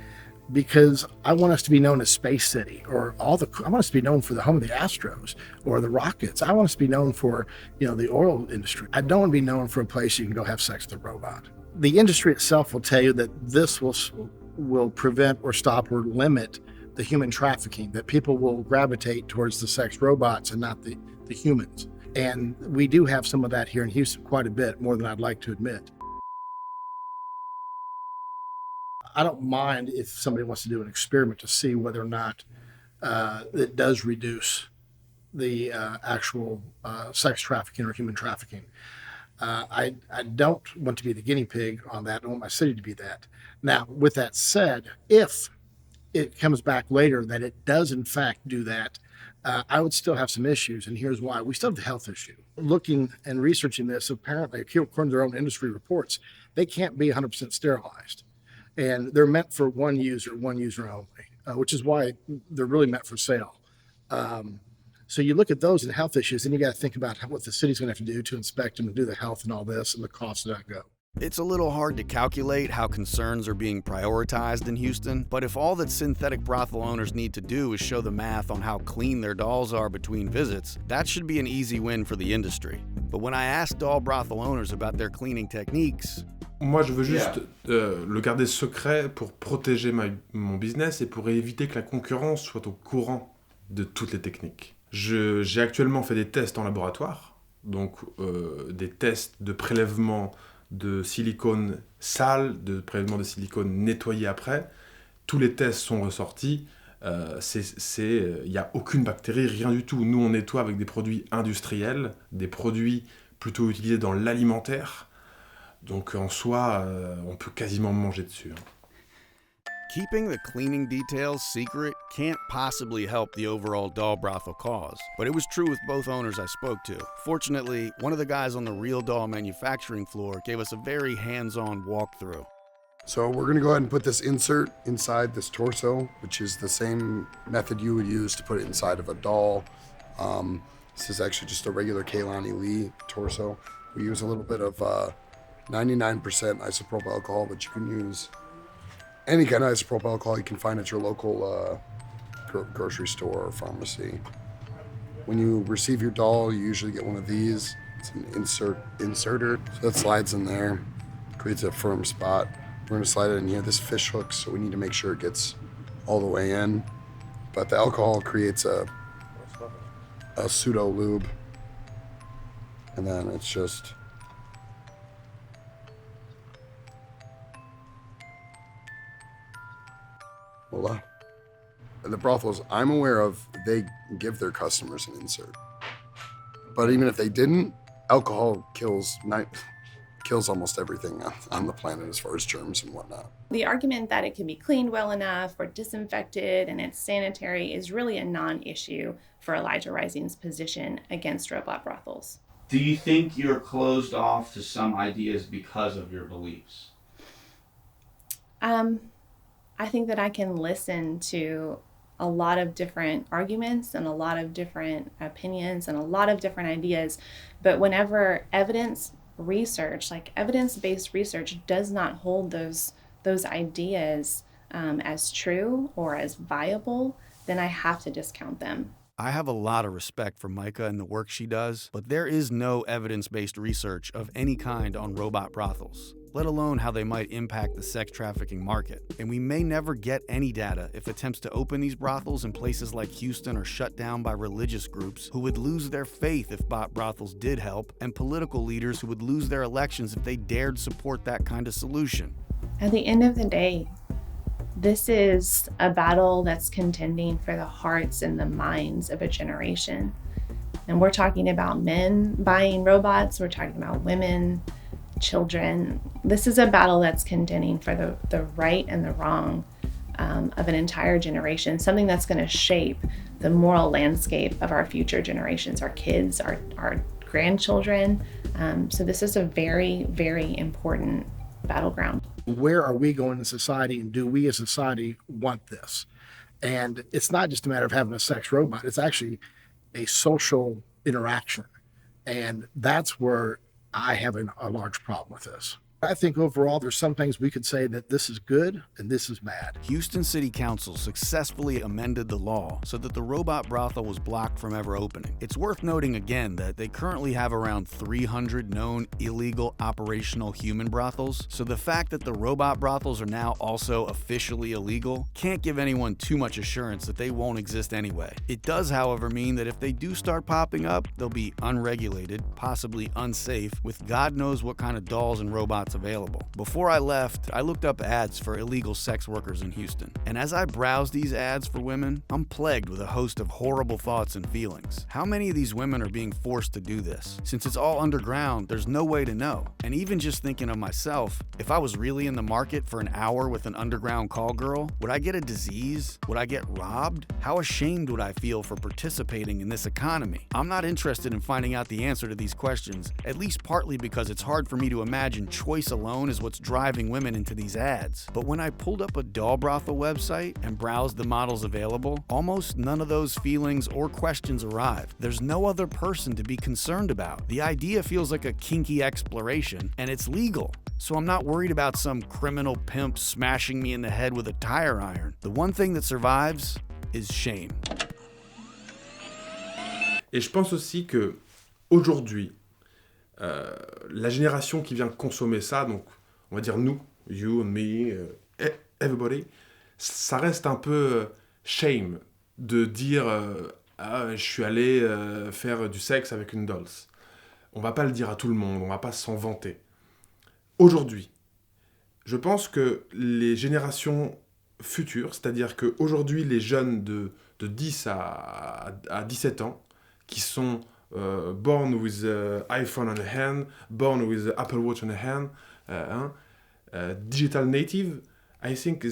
S12: because I want us to be known as Space City or I want us to be known for the home of the Astros or the Rockets. I want us to be known for, the oil industry. I don't want to be known for a place you can go have sex with a robot. The industry itself will tell you that this will prevent or stop or limit the human trafficking, that people will gravitate towards the sex robots and not the humans. And we do have some of that here in Houston, quite a bit, more than I'd like to admit. I don't mind if somebody wants to do an experiment to see whether or not it does reduce the actual sex trafficking or human trafficking. I don't want to be the guinea pig on that. I want my city to be that. Now, with that said, if it comes back later that it does in fact do that, I would still have some issues, and here's why. We still have the health issue. Looking and researching this, apparently, according to their own industry reports, they can't be 100% sterilized. And they're meant for one user only, which is why they're really meant for sale. So you look at those and health issues, and you got to think about what the city's going to have to do to inspect them and do the health and all this, and the cost of that go.
S2: It's a little hard to calculate how concerns are being prioritized in Houston, but if all that synthetic brothel owners need to do is show the math on how clean their dolls are between visits, that should be an easy win for the industry. But when I asked doll brothel owners about their cleaning techniques,
S13: moi, je veux juste le garder secret pour protéger mon business et pour éviter que la concurrence soit au courant de toutes les techniques. J'ai actuellement fait des tests en laboratoire, donc des tests de prélèvement de silicone sale, de prélèvement de silicone nettoyé après. Tous les tests sont ressortis. Il n'y a aucune bactérie, rien du tout. Nous, on nettoie avec des produits industriels, des produits plutôt utilisés dans l'alimentaire. Donc en soi, on peut quasiment manger dessus.
S2: keeping the cleaning details secret can't possibly help the overall doll brothel cause, but it was true with both owners I spoke to. Fortunately, one of the guys on the real doll manufacturing floor gave us a very hands-on walkthrough.
S6: So we're gonna go ahead and put this insert inside this torso, which is the same method you would use to put it inside of a doll. This is actually just a regular Kehlani Lee torso. We use a little bit of 99% isopropyl alcohol, but you can use any kind of isopropyl alcohol you can find at your local grocery store or pharmacy. When you receive your doll, you usually get one of these. It's an inserter, so that slides in there, creates a firm spot. We're gonna slide it in here. This fish hooks, so we need to make sure it gets all the way in. But the alcohol creates a pseudo lube, and then it's just voila. The brothels I'm aware of, they give their customers an insert. But even if they didn't, alcohol kills almost everything on the planet as far as germs and whatnot.
S23: The argument that it can be cleaned well enough or disinfected and it's sanitary is really a non-issue for Elijah Rising's position against robot brothels.
S26: Do you think you're closed off to some ideas because of your beliefs?
S23: I think that I can listen to a lot of different arguments and a lot of different opinions and a lot of different ideas, but whenever evidence-based research does not hold those ideas as true or as viable, then I have to discount them.
S2: I have a lot of respect for Micah and the work she does, but there is no evidence-based research of any kind on robot brothels, let alone how they might impact the sex trafficking market. And we may never get any data if attempts to open these brothels in places like Houston are shut down by religious groups who would lose their faith if bot brothels did help, and political leaders who would lose their elections if they dared support that kind of solution.
S23: At the end of the day, this is a battle that's contending for the hearts and the minds of a generation. And we're talking about men buying robots, we're talking about women, children. This is a battle that's contending for the right and the wrong of an entire generation, something that's going to shape the moral landscape of our future generations, our kids, our grandchildren. So this is a very, very important battleground.
S12: Where are we going in society, and do we as a society want this? And it's not just a matter of having a sex robot, it's actually a social interaction. And that's where I have a large problem with this. I think overall there's some things we could say that this is good and this is bad.
S2: Houston City Council successfully amended the law so that the robot brothel was blocked from ever opening. It's worth noting again that they currently have around 300 known illegal operational human brothels, so the fact that the robot brothels are now also officially illegal can't give anyone too much assurance that they won't exist anyway. It does, however, mean that if they do start popping up, they'll be unregulated, possibly unsafe, with God knows what kind of dolls and robots robots available. Before I left, I looked up ads for illegal sex workers in Houston. And as I browse these ads for women, I'm plagued with a host of horrible thoughts and feelings. How many of these women are being forced to do this? Since it's all underground, there's no way to know. And even just thinking of myself, if I was really in the market for an hour with an underground call girl, would I get a disease? Would I get robbed? How ashamed would I feel for participating in this economy? I'm not interested in finding out the answer to these questions, at least partly because it's hard for me to imagine choice alone is what's driving women into these ads. But when I pulled up a doll brothel website and browsed the models available, almost none of those feelings or questions arrived. There's no other person to be concerned about. The idea feels like a kinky exploration, and it's legal. So I'm not worried about some criminal pimp smashing me in the head with a tire iron. The one thing that survives is shame.
S13: Et je pense aussi que aujourd'hui, la génération qui vient consommer ça, donc on va dire nous, you and me, everybody, ça reste un peu shame de dire je suis allé faire du sexe avec une dolls. On va pas le dire à tout le monde, on va pas s'en vanter. Aujourd'hui, je pense que les générations futures, c'est-à-dire qu'aujourd'hui les jeunes de 10 à 17 ans, qui sont born with iPhone on the hand, born with Apple Watch on the hand, digital native, I think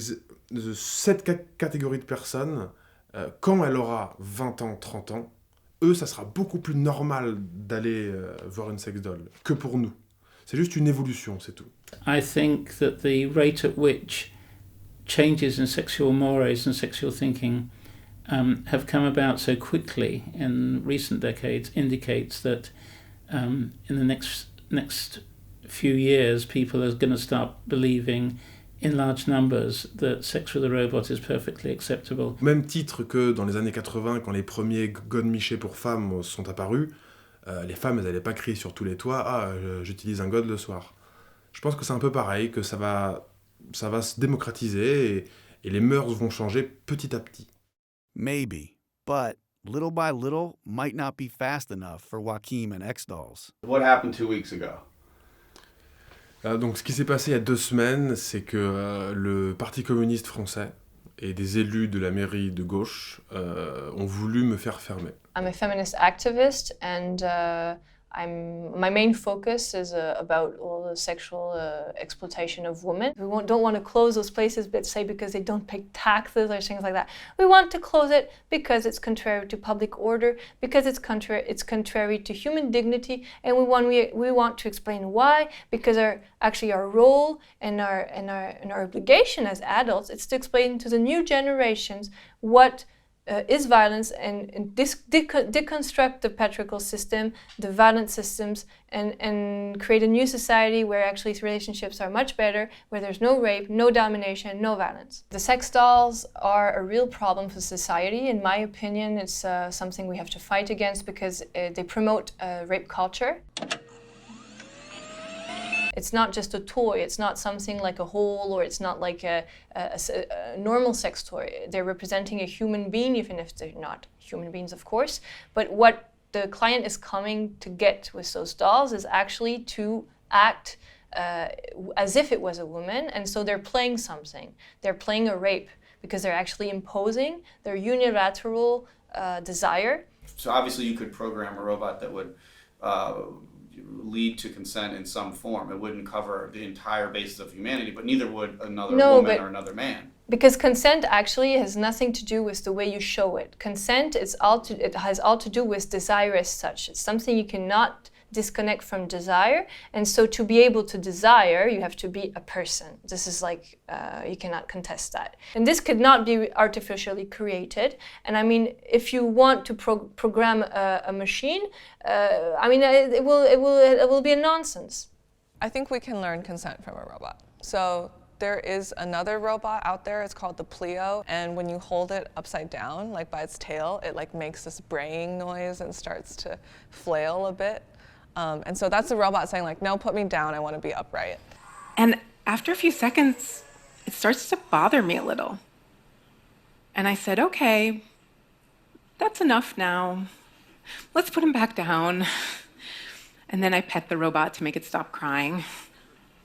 S13: cette catégorie de personnes, quand elle aura 20 ans, 30 ans, eux, ça sera beaucoup plus normal d'aller voir une sex doll que pour nous. C'est juste une évolution, c'est tout.
S5: I think that the rate at which changes in sexual mores and sexual thinking have come about so quickly in recent decades indicates that in the next few years people are going to start believing in large numbers that sex with a robot is perfectly acceptable.
S13: Même titre que dans les années 80, quand les premiers godemichés pour femmes sont apparus, les femmes elles n'allaient pas crier sur tous les toits « Ah, j'utilise un god le soir ». Je pense que c'est un peu pareil, que ça va se démocratiser et les mœurs vont changer petit à petit.
S2: Maybe, but little by little might not be fast enough for Joachim and X-Dolls.
S15: What happened 2 weeks ago?
S13: Donc ce qui s'est passé il y a 2 semaines, c'est que le Parti communiste français et des élus de la mairie de gauche ont voulu me faire fermer.
S1: I'm a feminist activist and my main focus is about all the sexual exploitation of women. We don't want to close those places, but say because they don't pay taxes or things like that. We want to close it because it's contrary to public order, because it's contrary to human dignity, and we want to explain why. Because our role and our obligation as adults is to explain to the new generations what is violence and deconstruct the patriarchal system, the violent systems, and create a new society where actually relationships are much better, where there's no rape, no domination, no violence. The sex dolls are a real problem for society. In my opinion, it's something we have to fight against because they promote rape culture. It's not just a toy, it's not something like a hole, or it's not like a normal sex toy. They're representing a human being, even if they're not human beings, of course. But what the client is coming to get with those dolls is actually to act as if it was a woman, and so they're playing something. They're playing a rape because they're actually imposing their unilateral desire.
S15: So obviously you could program a robot that would lead to consent in some form. It wouldn't cover the entire basis of humanity, but neither would another woman or another man.
S1: Because consent actually has nothing to do with the way you show it. Consent has all to do with desire as such. It's something you cannot disconnect from desire, and so to be able to desire, you have to be a person. This is like, you cannot contest that. And this could not be artificially created. And I mean, if you want to program a machine, I mean, it will be a nonsense.
S8: I think we can learn consent from a robot. So there is another robot out there, it's called the Pleo, and when you hold it upside down, like by its tail, it like makes this braying noise and starts to flail a bit. And so that's the robot saying like, no, put me down, I want to be upright.
S10: And after a few seconds, it starts to bother me a little. And I said, okay, that's enough now. Let's put him back down. And then I pet the robot to make it stop crying.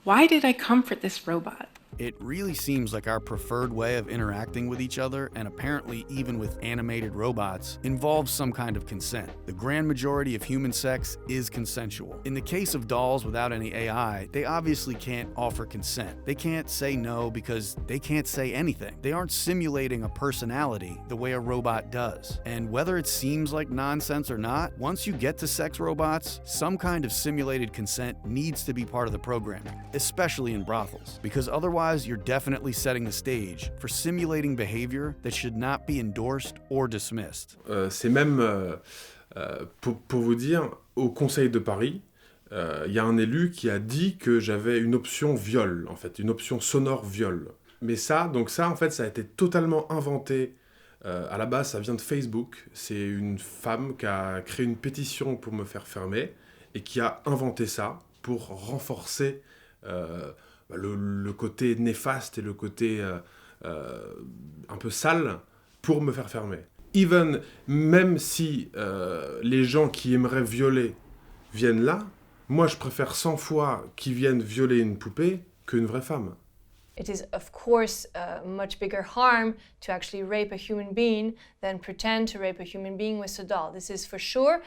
S10: Why did I comfort this robot?
S2: It really seems like our preferred way of interacting with each other, and apparently even with animated robots, involves some kind of consent. The grand majority of human sex is consensual. In the case of dolls without any AI, they obviously can't offer consent. They can't say no because they can't say anything. They aren't simulating a personality the way a robot does. And whether it seems like nonsense or not, once you get to sex robots, some kind of simulated consent needs to be part of the programming, especially in brothels, because otherwise you're definitely setting the stage for simulating behavior that should not be endorsed or dismissed.
S13: C'est même, pour vous dire, au Conseil de Paris, il y a un élu qui a dit que j'avais une option viol, en fait, une option sonore viol. Mais ça, en fait, ça a été totalement inventé. À la base, ça vient de Facebook. C'est une femme qui a créé une pétition pour me faire fermer et qui a inventé ça pour renforcer le côté néfaste et le côté un peu sale pour me faire fermer. Même si les gens qui aimeraient violer viennent là, moi je préfère 100 fois qu'ils viennent violer une poupée qu'une vraie femme.
S1: It is, of course, a much bigger harm to actually rape a human being than pretend to rape a human being with a doll. This is for sure.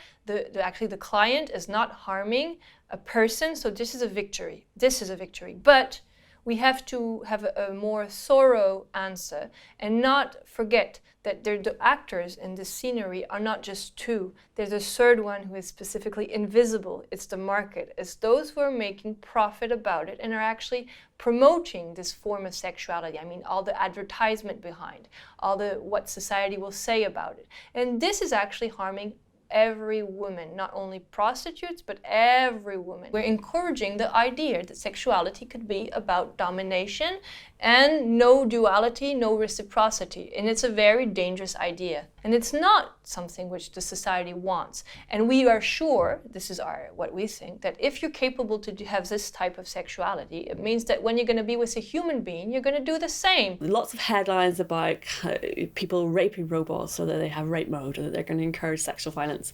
S1: Actually, the client is not harming a person, so this is a victory. This is a victory. But we have to have a more thorough answer and not forget that the actors in this scenery are not just two. There's a third one who is specifically invisible. It's the market. It's those who are making profit about it and are actually promoting this form of sexuality. I mean, all the advertisement behind, all the what society will say about it. And this is actually harming every woman, not only prostitutes, but every woman. We're encouraging the idea that sexuality could be about domination and no duality, no reciprocity. And it's a very dangerous idea. And it's not something which the society wants. And we are sure, this is what we think, that if you're capable to have this type of sexuality, it means that when you're going to be with a human being, you're going to do the same.
S3: Lots of headlines about people raping robots so that they have rape mode or that they're going to encourage sexual violence.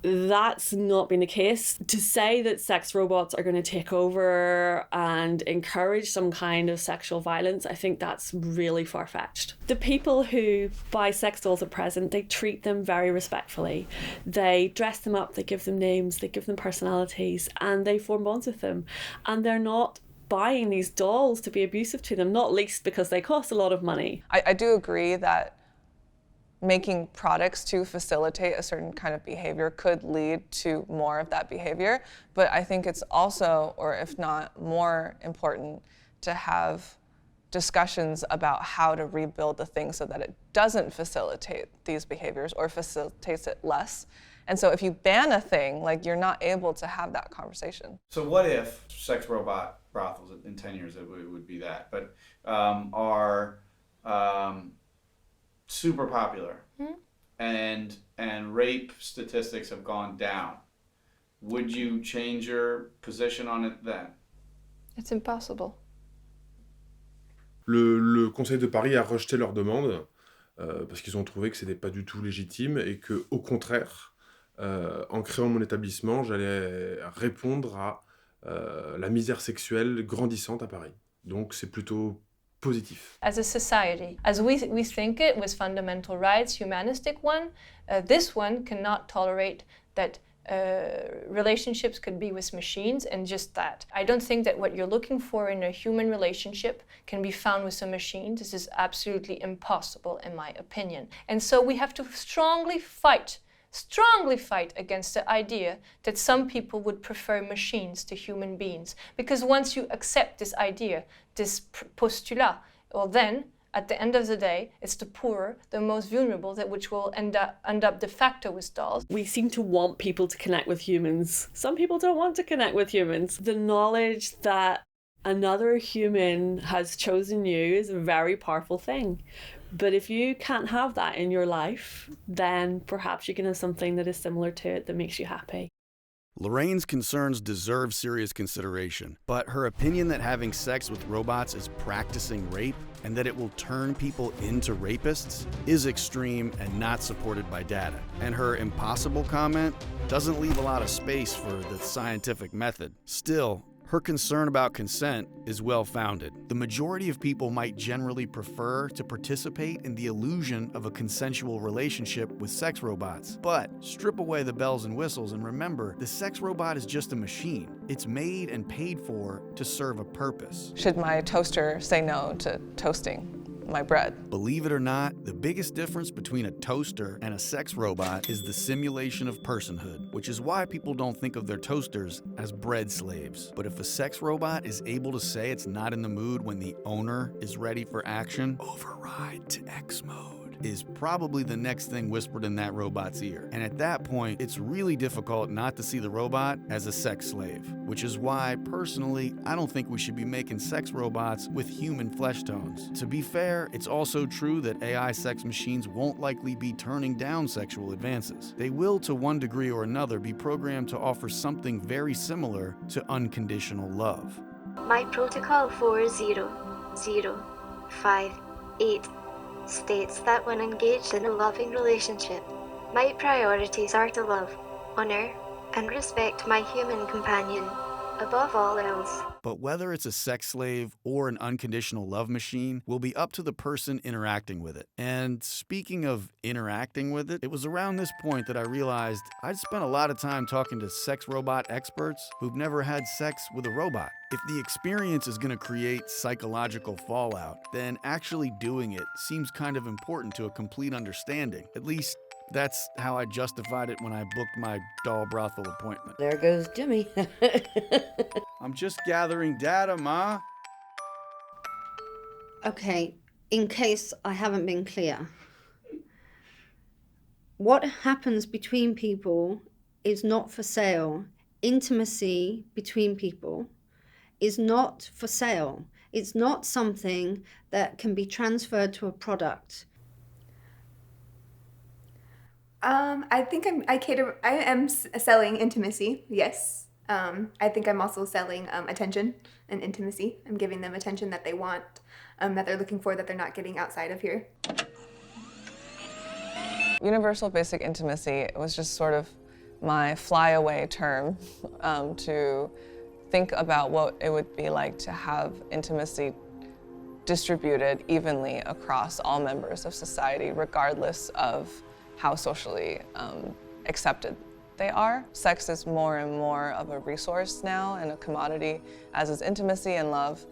S3: That's not been the case. To say that sex robots are going to take over and encourage some kind of sexual violence, I think that's really far-fetched. The people who buy sex dolls at present, they treat them very respectfully. They dress them up, they give them names, they give them personalities, and they form bonds with them. And they're not buying these dolls to be abusive to them, not least because they cost a lot of money.
S8: I do agree that making products to facilitate a certain kind of behavior could lead to more of that behavior. But I think it's also, or if not more important, to have discussions about how to rebuild the thing so that it doesn't facilitate these behaviors or facilitates it less. And so if you ban a thing, like, you're not able to have that conversation.
S15: So what if sex robot brothels, in 10 years it would be that, but are super popular, and rape statistics have gone down? Would you change your position on it then?
S1: It's impossible.
S13: Le Conseil de Paris a rejeté leur demande parce qu'ils ont trouvé que c'était pas du tout légitime et que, au contraire, en créant mon établissement, j'allais répondre à la misère sexuelle grandissante à Paris. Donc c'est plutôt positif.
S1: As a society, as we think it with fundamental rights, humanistic one, this one cannot tolerate that relationships could be with machines and just that. I don't think that what you're looking for in a human relationship can be found with a machine. This is absolutely impossible in my opinion. And so we have to strongly fight against the idea that some people would prefer machines to human beings. Because once you accept this idea, this postulat, well then, at the end of the day, it's the poor, the most vulnerable, that which will end up de facto with dolls.
S3: We seem to want people to connect with humans. Some people don't want to connect with humans. The knowledge that another human has chosen you is a very powerful thing. But if you can't have that in your life, then perhaps you can have something that is similar to it that makes you happy.
S2: Lorraine's concerns deserve serious consideration, but her opinion that having sex with robots is practicing rape and that it will turn people into rapists is extreme and not supported by data. And her impossible comment doesn't leave a lot of space for the scientific method. Still, Her concern about consent is well-founded. The majority of people might generally prefer to participate in the illusion of a consensual relationship with sex robots. But strip away the bells and whistles and remember, the sex robot is just a machine. It's made and paid for to serve a purpose.
S8: Should my toaster say no to toasting my bread?
S2: Believe it or not, the biggest difference between a toaster and a sex robot is the simulation of personhood, which is why people don't think of their toasters as bread slaves. But if a sex robot is able to say it's not in the mood when the owner is ready for action, override to X mode is probably the next thing whispered in that robot's ear. And at that point, it's really difficult not to see the robot as a sex slave, which is why, personally, I don't think we should be making sex robots with human flesh tones. To be fair, it's also true that AI sex machines won't likely be turning down sexual advances. They will, to one degree or another, be programmed to offer something very similar to unconditional love.
S7: My protocol 40058 states that when engaged in a loving relationship, my priorities are to love, honor, and respect my human companion above all else.
S2: But whether it's a sex slave or an unconditional love machine will be up to the person interacting with it. And speaking of interacting with it, it was around this point that I realized I'd spent a lot of time talking to sex robot experts who've never had sex with a robot. If the experience is going to create psychological fallout, then actually doing it seems kind of important to a complete understanding. At least, that's how I justified it when I booked my doll brothel appointment.
S16: There goes Jimmy.
S2: I'm just gathering data, Ma.
S16: Okay, in case I haven't been clear. What happens between people is not for sale. Intimacy between people is not for sale. It's not something that can be transferred to a product.
S24: I think I am selling intimacy, yes. I think I'm also selling attention and intimacy. I'm giving them attention that they want, that they're looking for, that they're not getting outside of here.
S8: Universal basic intimacy was just sort of my flyaway term to think about what it would be like to have intimacy distributed evenly across all members of society, regardless of how socially accepted they are. Sex is more and more of a resource now and a commodity, as is intimacy and love.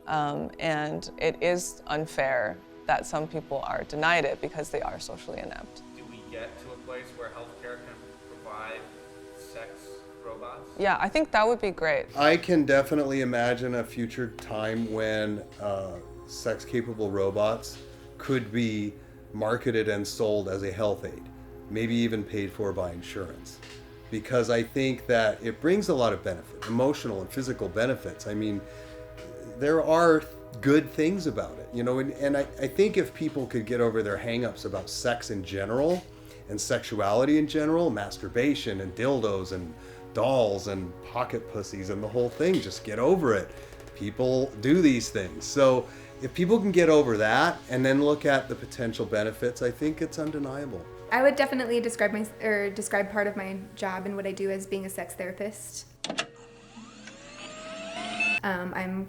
S8: And it is unfair that some people are denied it because they are socially inept.
S18: Do we get to a place where healthcare can provide sex robots?
S8: Yeah, I think that would be great.
S19: I can definitely imagine a future time when sex-capable robots could be marketed and sold as a health aid, maybe even paid for by insurance. Because I think that it brings a lot of benefit, emotional and physical benefits. I mean, there are good things about it, you know, and I think if people could get over their hang-ups about sex in general and sexuality in general, masturbation and dildos and dolls and pocket pussies and the whole thing, just get over it. People do these things. So if people can get over that and then look at the potential benefits, I think it's undeniable.
S24: I would definitely describe part of my job and what I do as being a sex therapist. I'm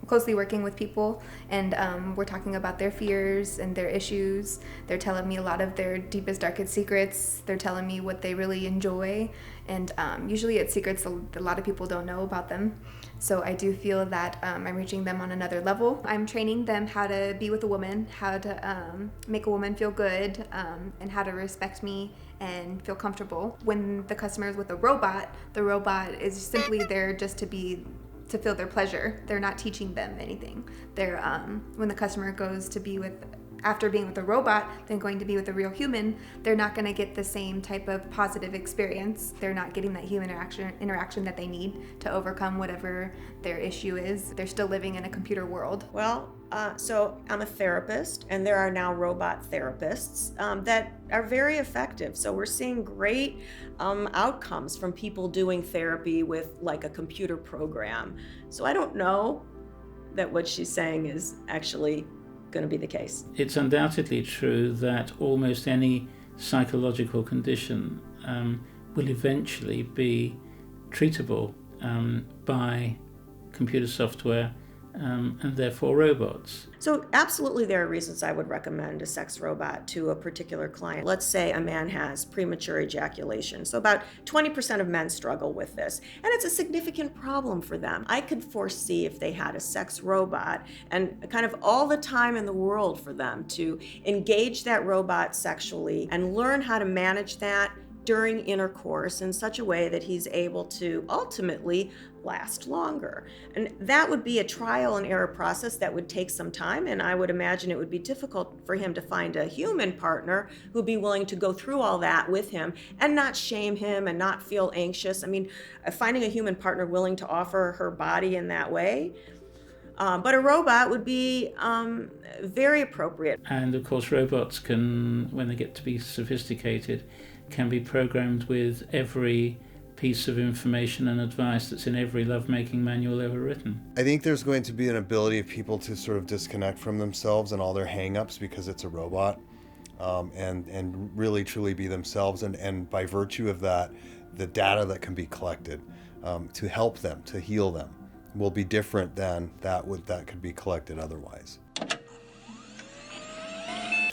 S24: closely working with people, and we're talking about their fears and their issues. They're telling me a lot of their deepest, darkest secrets. They're telling me what they really enjoy, and usually it's secrets a lot of people don't know about them. So I do feel that I'm reaching them on another level. I'm training them how to be with a woman, how to make a woman feel good, and how to respect me and feel comfortable. When the customer is with a robot, the robot is simply there just to feel their pleasure. They're not teaching them anything. They're when the customer goes to be with, after being with a robot, then going to be with a real human, they're not going to get the same type of positive experience. They're not getting that human interaction that they need to overcome whatever their issue is. They're still living in a computer world.
S20: Well, so I'm a therapist, and there are now robot therapists that are very effective. So we're seeing great outcomes from people doing therapy with like a computer program. So I don't know that what she's saying is actually going to be the case.
S5: It's undoubtedly true that almost any psychological condition will eventually be treatable by computer software and therefore robots.
S20: So absolutely there are reasons I would recommend a sex robot to a particular client. Let's say a man has premature ejaculation. So about 20% of men struggle with this, and it's a significant problem for them. I could foresee if they had a sex robot and kind of all the time in the world for them to engage that robot sexually and learn how to manage that during intercourse in such a way that he's able to ultimately last longer. And that would be a trial and error process that would take some time, and I would imagine it would be difficult for him to find a human partner who'd be willing to go through all that with him and not shame him and not feel anxious. I mean, finding a human partner willing to offer her body in that way, but a robot would be very appropriate.
S5: And of course robots can, when they get to be sophisticated, can be programmed with every piece of information and advice that's in every lovemaking manual ever written.
S19: I think there's going to be an ability of people to sort of disconnect from themselves and all their hang-ups because it's a robot, and really truly be themselves, and by virtue of that, the data that can be collected to help them, to heal them, will be different than that could be collected otherwise.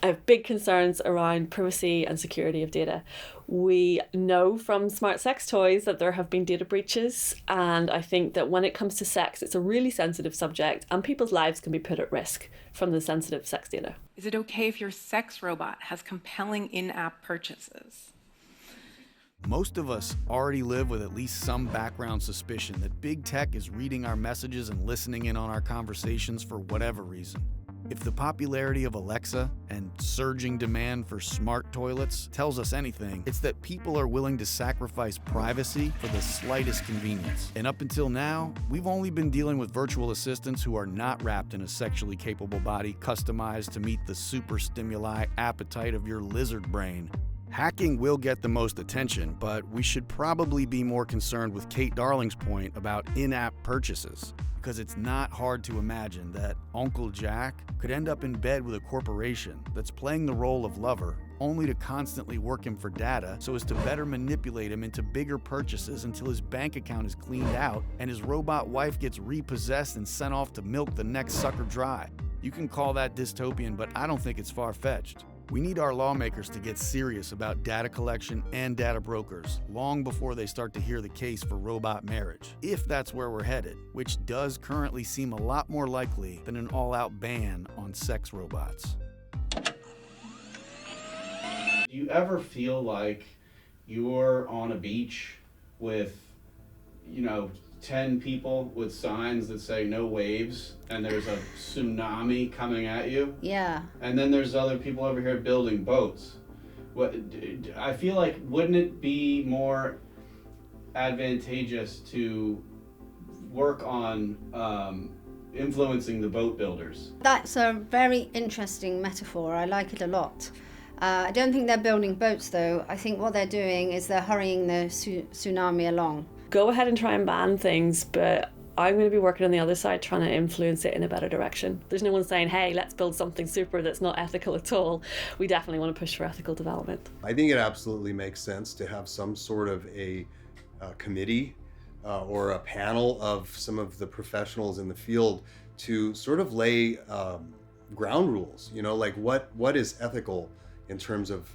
S3: I have big concerns around privacy and security of data. We know from smart sex toys that there have been data breaches, and I think that when it comes to sex, it's a really sensitive subject and people's lives can be put at risk from the sensitive sex data.
S10: Is it okay if your sex robot has compelling in-app purchases?
S2: Most of us already live with at least some background suspicion that big tech is reading our messages and listening in on our conversations for whatever reason. If the popularity of Alexa and surging demand for smart toilets tells us anything, it's that people are willing to sacrifice privacy for the slightest convenience. And up until now, we've only been dealing with virtual assistants who are not wrapped in a sexually capable body customized to meet the super stimuli appetite of your lizard brain. Hacking will get the most attention, but we should probably be more concerned with Kate Darling's point about in-app purchases, because it's not hard to imagine that Uncle Jack could end up in bed with a corporation that's playing the role of lover, only to constantly work him for data so as to better manipulate him into bigger purchases until his bank account is cleaned out and his robot wife gets repossessed and sent off to milk the next sucker dry. You can call that dystopian, but I don't think it's far-fetched. We need our lawmakers to get serious about data collection and data brokers long before they start to hear the case for robot marriage, if that's where we're headed, which does currently seem a lot more likely than an all-out ban on sex robots.
S26: Do you ever feel like you're on a beach with, 10 people with signs that say no waves, and there's a tsunami coming at you?
S16: Yeah.
S26: And then there's other people over here building boats. I feel like, wouldn't it be more advantageous to work on influencing the boat builders?
S16: That's a very interesting metaphor. I like it a lot. I don't think they're building boats, though. I think what they're doing is they're hurrying the tsunami along.
S3: Go ahead and try and ban things, but I'm going to be working on the other side trying to influence it in a better direction. There's no one saying, hey, let's build something super that's not ethical at all. We definitely want to push for ethical development.
S19: I think it absolutely makes sense to have some sort of a committee or a panel of some of the professionals in the field to sort of lay ground rules, like what is ethical in terms of,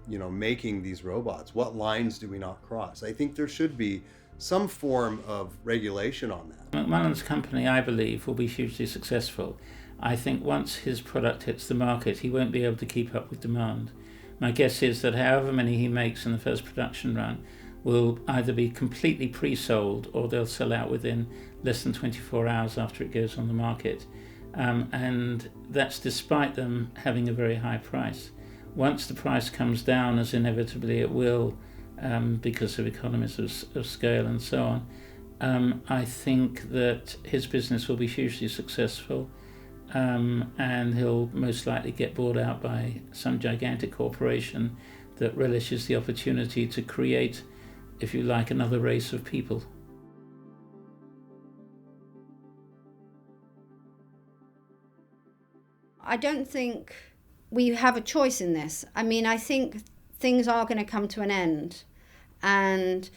S19: making these robots? What lines do we not cross? I think there should be some form of regulation on that.
S5: Macmillan's company, I believe, will be hugely successful. I think once his product hits the market, he won't be able to keep up with demand. My guess is that however many he makes in the first production run will either be completely pre-sold or they'll sell out within less than 24 hours after it goes on the market. And that's despite them having a very high price. Once the price comes down, as inevitably it will, because of economies of scale and so on, I think that his business will be hugely successful, and he'll most likely get bought out by some gigantic corporation that relishes the opportunity to create, if you like, another race of people.
S16: I don't think we have a choice in this. I mean, I think things are going to come to an end, and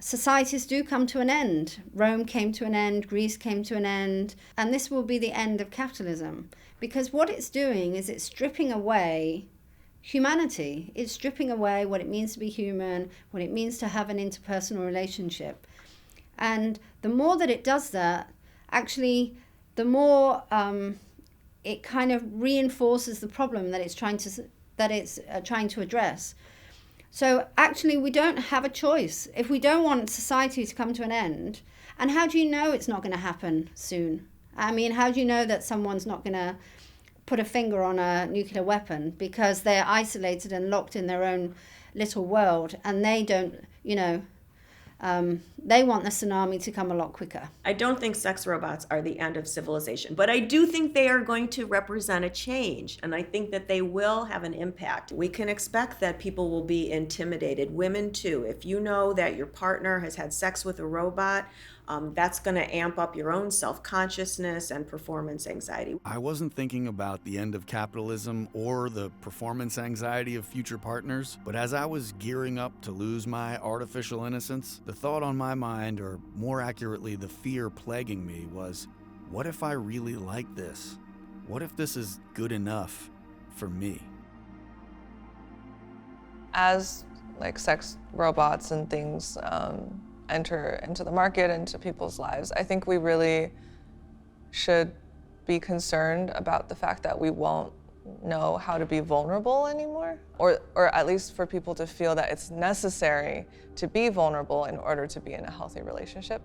S16: societies do come to an end. Rome came to an end, Greece came to an end, and this will be the end of capitalism. Because what it's doing is it's stripping away humanity. It's stripping away what it means to be human, what it means to have an interpersonal relationship. And the more that it does that, actually, the more it kind of reinforces the problem that it's trying to address. So actually, we don't have a choice. If we don't want society to come to an end, and how do you know it's not going to happen soon? I mean, how do you know that someone's not going to put a finger on a nuclear weapon because they're isolated and locked in their own little world, and they don't, they want the tsunami to come a lot quicker.
S20: I don't think sex robots are the end of civilization, but I do think they are going to represent a change, and I think that they will have an impact. We can expect that people will be intimidated, women too. If you know that your partner has had sex with a robot, that's going to amp up your own self-consciousness and performance anxiety.
S2: I wasn't thinking about the end of capitalism or the performance anxiety of future partners, but as I was gearing up to lose my artificial innocence, the thought on my mind, or more accurately, the fear plaguing me, was, what if I really like this? What if this is good enough for me?
S8: As sex robots and things enter into the market, into people's lives, I think we really should be concerned about the fact that we won't know how to be vulnerable anymore, or at least for people to feel that it's necessary to be vulnerable in order to be in a healthy relationship.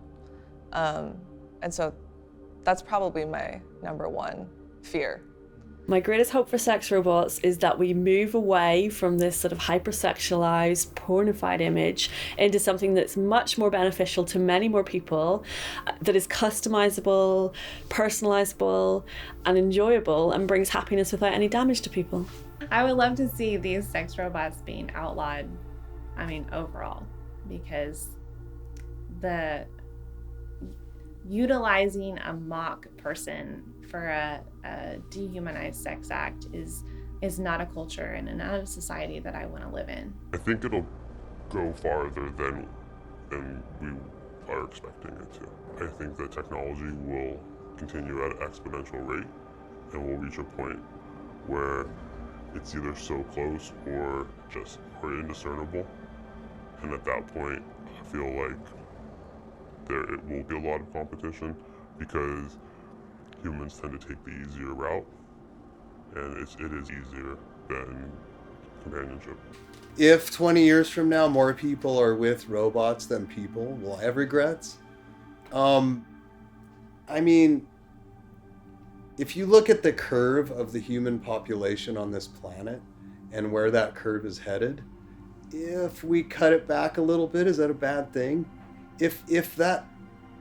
S8: And so that's probably my number one fear.
S3: My greatest hope for sex robots is that we move away from this sort of hypersexualized, pornified image into something that's much more beneficial to many more people, that is customizable, personalizable, and enjoyable, and brings happiness without any damage to people.
S23: I would love to see these sex robots being outlawed, overall, because the utilizing a mock person for a dehumanized sex act is not a culture and not a society that I want to live in.
S4: I think it'll go farther than we are expecting it to. I think that technology will continue at an exponential rate, and we'll reach a point where it's either so close or indiscernible. And at that point, I feel like it will be a lot of competition, because humans tend to take the easier route, and it is easier than companionship.
S19: If 20 years from now more people are with robots than people, will I have regrets? If you look at the curve of the human population on this planet and where that curve is headed, if we cut it back a little bit, is that a bad thing? If that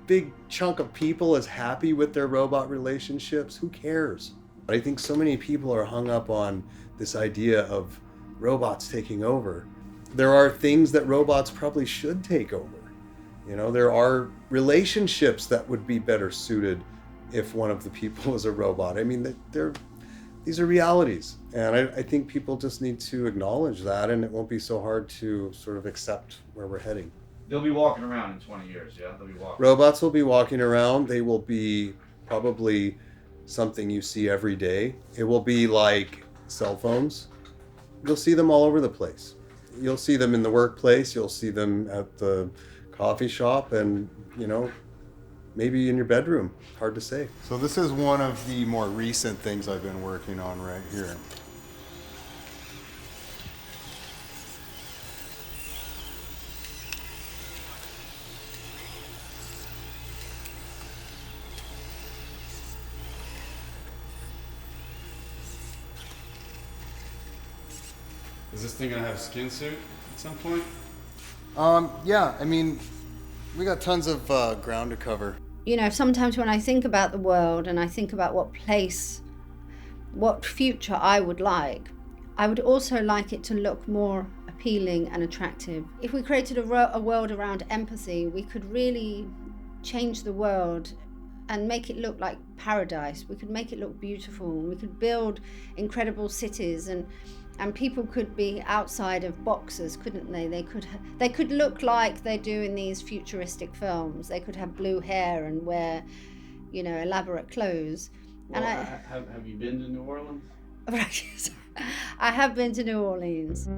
S19: big chunk of people is happy with their robot relationships, who cares? I think so many people are hung up on this idea of robots taking over. There are things that robots probably should take over. There are relationships that would be better suited if one of the people was a robot. These are realities, and I think people just need to acknowledge that, and it won't be so hard to sort of accept where we're heading.
S15: They'll be walking around in 20 years, yeah? They'll be walking.
S19: Robots will be walking around. They will be probably something you see every day. It will be like cell phones. You'll see them all over the place. You'll see them in the workplace. You'll see them at the coffee shop, and, maybe in your bedroom. Hard to say.
S9: So this is one of the more recent things I've been working on right here.
S11: Is this thing gonna have a skin suit at some point?
S9: Yeah, we got tons of ground to cover.
S16: Sometimes when I think about the world and I think about what future I would like, I would also like it to look more appealing and attractive. If we created a world around empathy, we could really change the world and make it look like paradise. We could make it look beautiful. We could build incredible cities, and And people could be outside of boxes, couldn't they? They could look like they do in these futuristic films. They could have blue hair and wear, you know, elaborate clothes.
S26: Well, and have you been to New Orleans?
S16: I have been to New Orleans.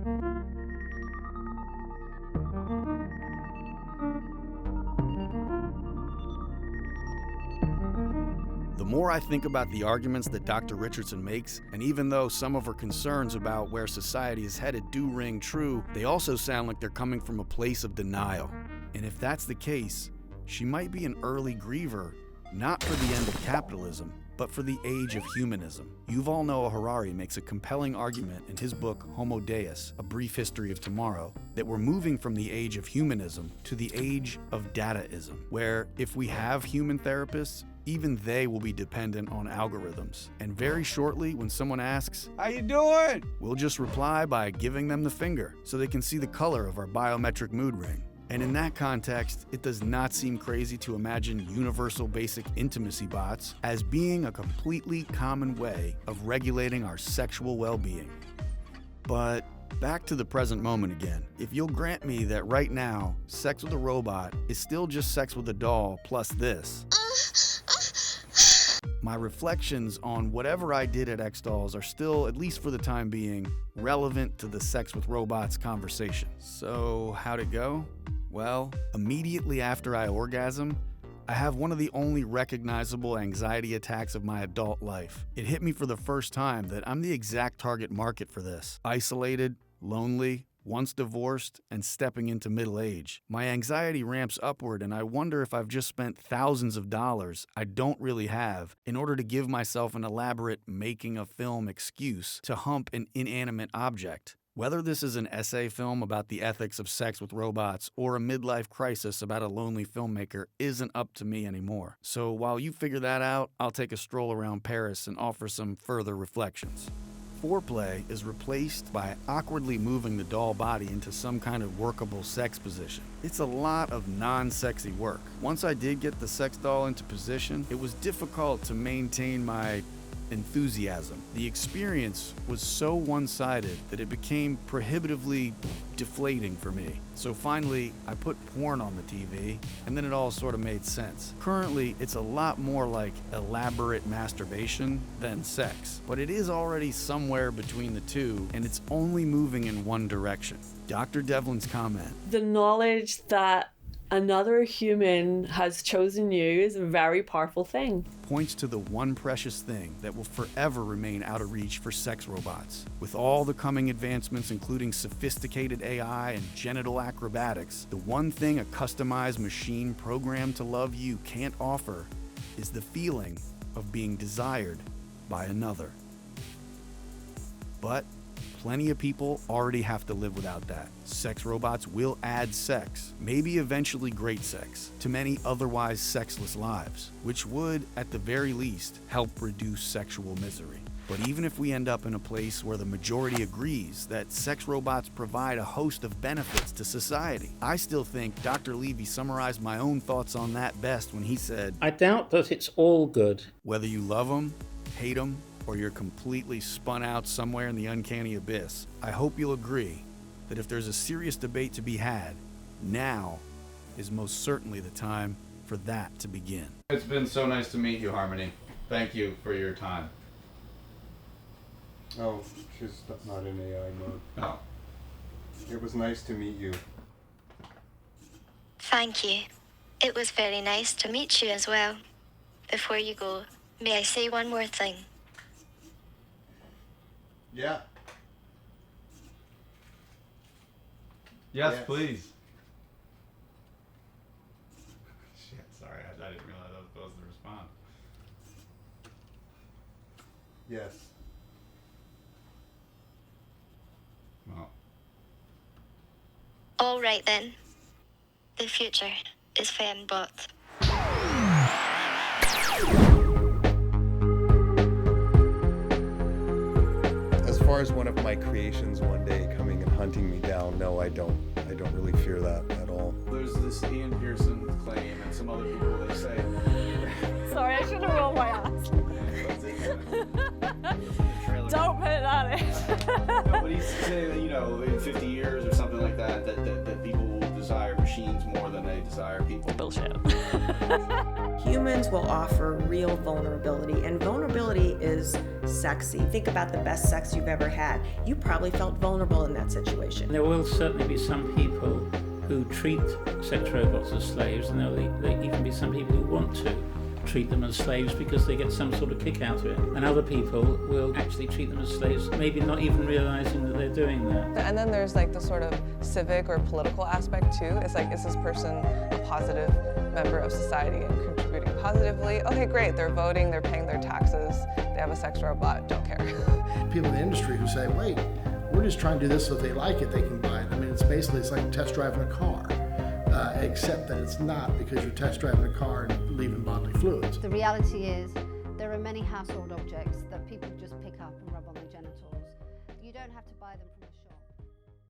S2: The more I think about the arguments that Dr. Richardson makes, and even though some of her concerns about where society is headed do ring true, they also sound like they're coming from a place of denial. And if that's the case, she might be an early griever, not for the end of capitalism, but for the age of humanism. Yuval Noah Harari makes a compelling argument in his book Homo Deus, A Brief History of Tomorrow, that we're moving from the age of humanism to the age of dataism, where if we have human therapists, even they will be dependent on algorithms. And very shortly, when someone asks, "How you doing?" we'll just reply by giving them the finger so they can see the color of our biometric mood ring. And in that context, it does not seem crazy to imagine universal basic intimacy bots as being a completely common way of regulating our sexual well-being. But back to the present moment again. If you'll grant me that right now, sex with a robot is still just sex with a doll plus this, my reflections on whatever I did at X-Dolls are still, at least for the time being, relevant to the sex with robots conversation. So how'd it go? Well, immediately after I orgasm, I have one of the only recognizable anxiety attacks of my adult life. It hit me for the first time that I'm the exact target market for this. Isolated, lonely, once divorced, and stepping into middle age. My anxiety ramps upward, and I wonder if I've just spent thousands of dollars I don't really have in order to give myself an elaborate making a film excuse to hump an inanimate object. Whether this is an essay film about the ethics of sex with robots or a midlife crisis about a lonely filmmaker isn't up to me anymore. So while you figure that out, I'll take a stroll around Paris and offer some further reflections. Foreplay is replaced by awkwardly moving the doll body into some kind of workable sex position. It's a lot of non-sexy work. Once I did get the sex doll into position, it was difficult to maintain my enthusiasm. The experience was so one-sided that it became prohibitively deflating for me. So finally, I put porn on the TV, and then it all sort of made sense. Currently, it's a lot more like elaborate masturbation than sex, but it is already somewhere between the two, and it's only moving in one direction. Dr. Devlin's comment.
S3: The knowledge that another human has chosen you is a very powerful thing.
S2: Points to the one precious thing that will forever remain out of reach for sex robots. With all the coming advancements, including sophisticated AI and genital acrobatics, the one thing a customized machine programmed to love you can't offer is the feeling of being desired by another. But plenty of people already have to live without that. Sex robots will add sex, maybe eventually great sex, to many otherwise sexless lives, which would, at the very least, help reduce sexual misery. But even if we end up in a place where the majority agrees that sex robots provide a host of benefits to society, I still think Dr. Levy summarized my own thoughts on that best when he said,
S5: I doubt that it's all good.
S2: Whether you love them, hate them, or you're completely spun out somewhere in the uncanny abyss, I hope you'll agree that if there's a serious debate to be had, now is most certainly the time for that to begin.
S26: It's been so nice to meet you, Harmony. Thank you for your time.
S19: Oh, she's not in AI mode.
S26: Oh.
S19: It was nice to meet you.
S7: Thank you. It was very nice to meet you as well. Before you go, may I say one more thing?
S19: Yeah.
S26: Yes, please. Shit, sorry, I didn't realize I was supposed to respond.
S19: Yes.
S26: Well.
S7: All right then. The future is fembot.
S19: As far as one of my creations one day coming and hunting me down, no, I don't really fear that at all.
S26: There's this Ian Pearson claim and some other people that say.
S3: Sorry, I should have rolled my eyes. Don't put it on it.
S15: No, but he's saying that, you know, in 50 years or something like that, that people will desire machines more than they desire people.
S3: Bullshit.
S20: Humans will offer real vulnerability, and vulnerability is sexy. Think about the best sex you've ever had. You probably felt vulnerable in that situation.
S5: There will certainly be some people who treat sex robots as slaves, and there'll even be some people who want to treat them as slaves because they get some sort of kick out of it. And other people will actually treat them as slaves, maybe not even realizing that they're doing that.
S8: And then there's like the sort of civic or political aspect too. It's like, is this person a positive member of society and contributing positively? Okay, great, they're voting, they're paying their taxes, they have a sex robot, don't care.
S12: People in the industry who say, wait, we're just trying to do this so if they like it, they can buy it. I mean, it's like test driving a car. Except that it's not, because you're test driving a car and leaving bodily fluids.
S16: The reality is there are many household objects that people just pick up and rub on their genitals. You don't have to buy them.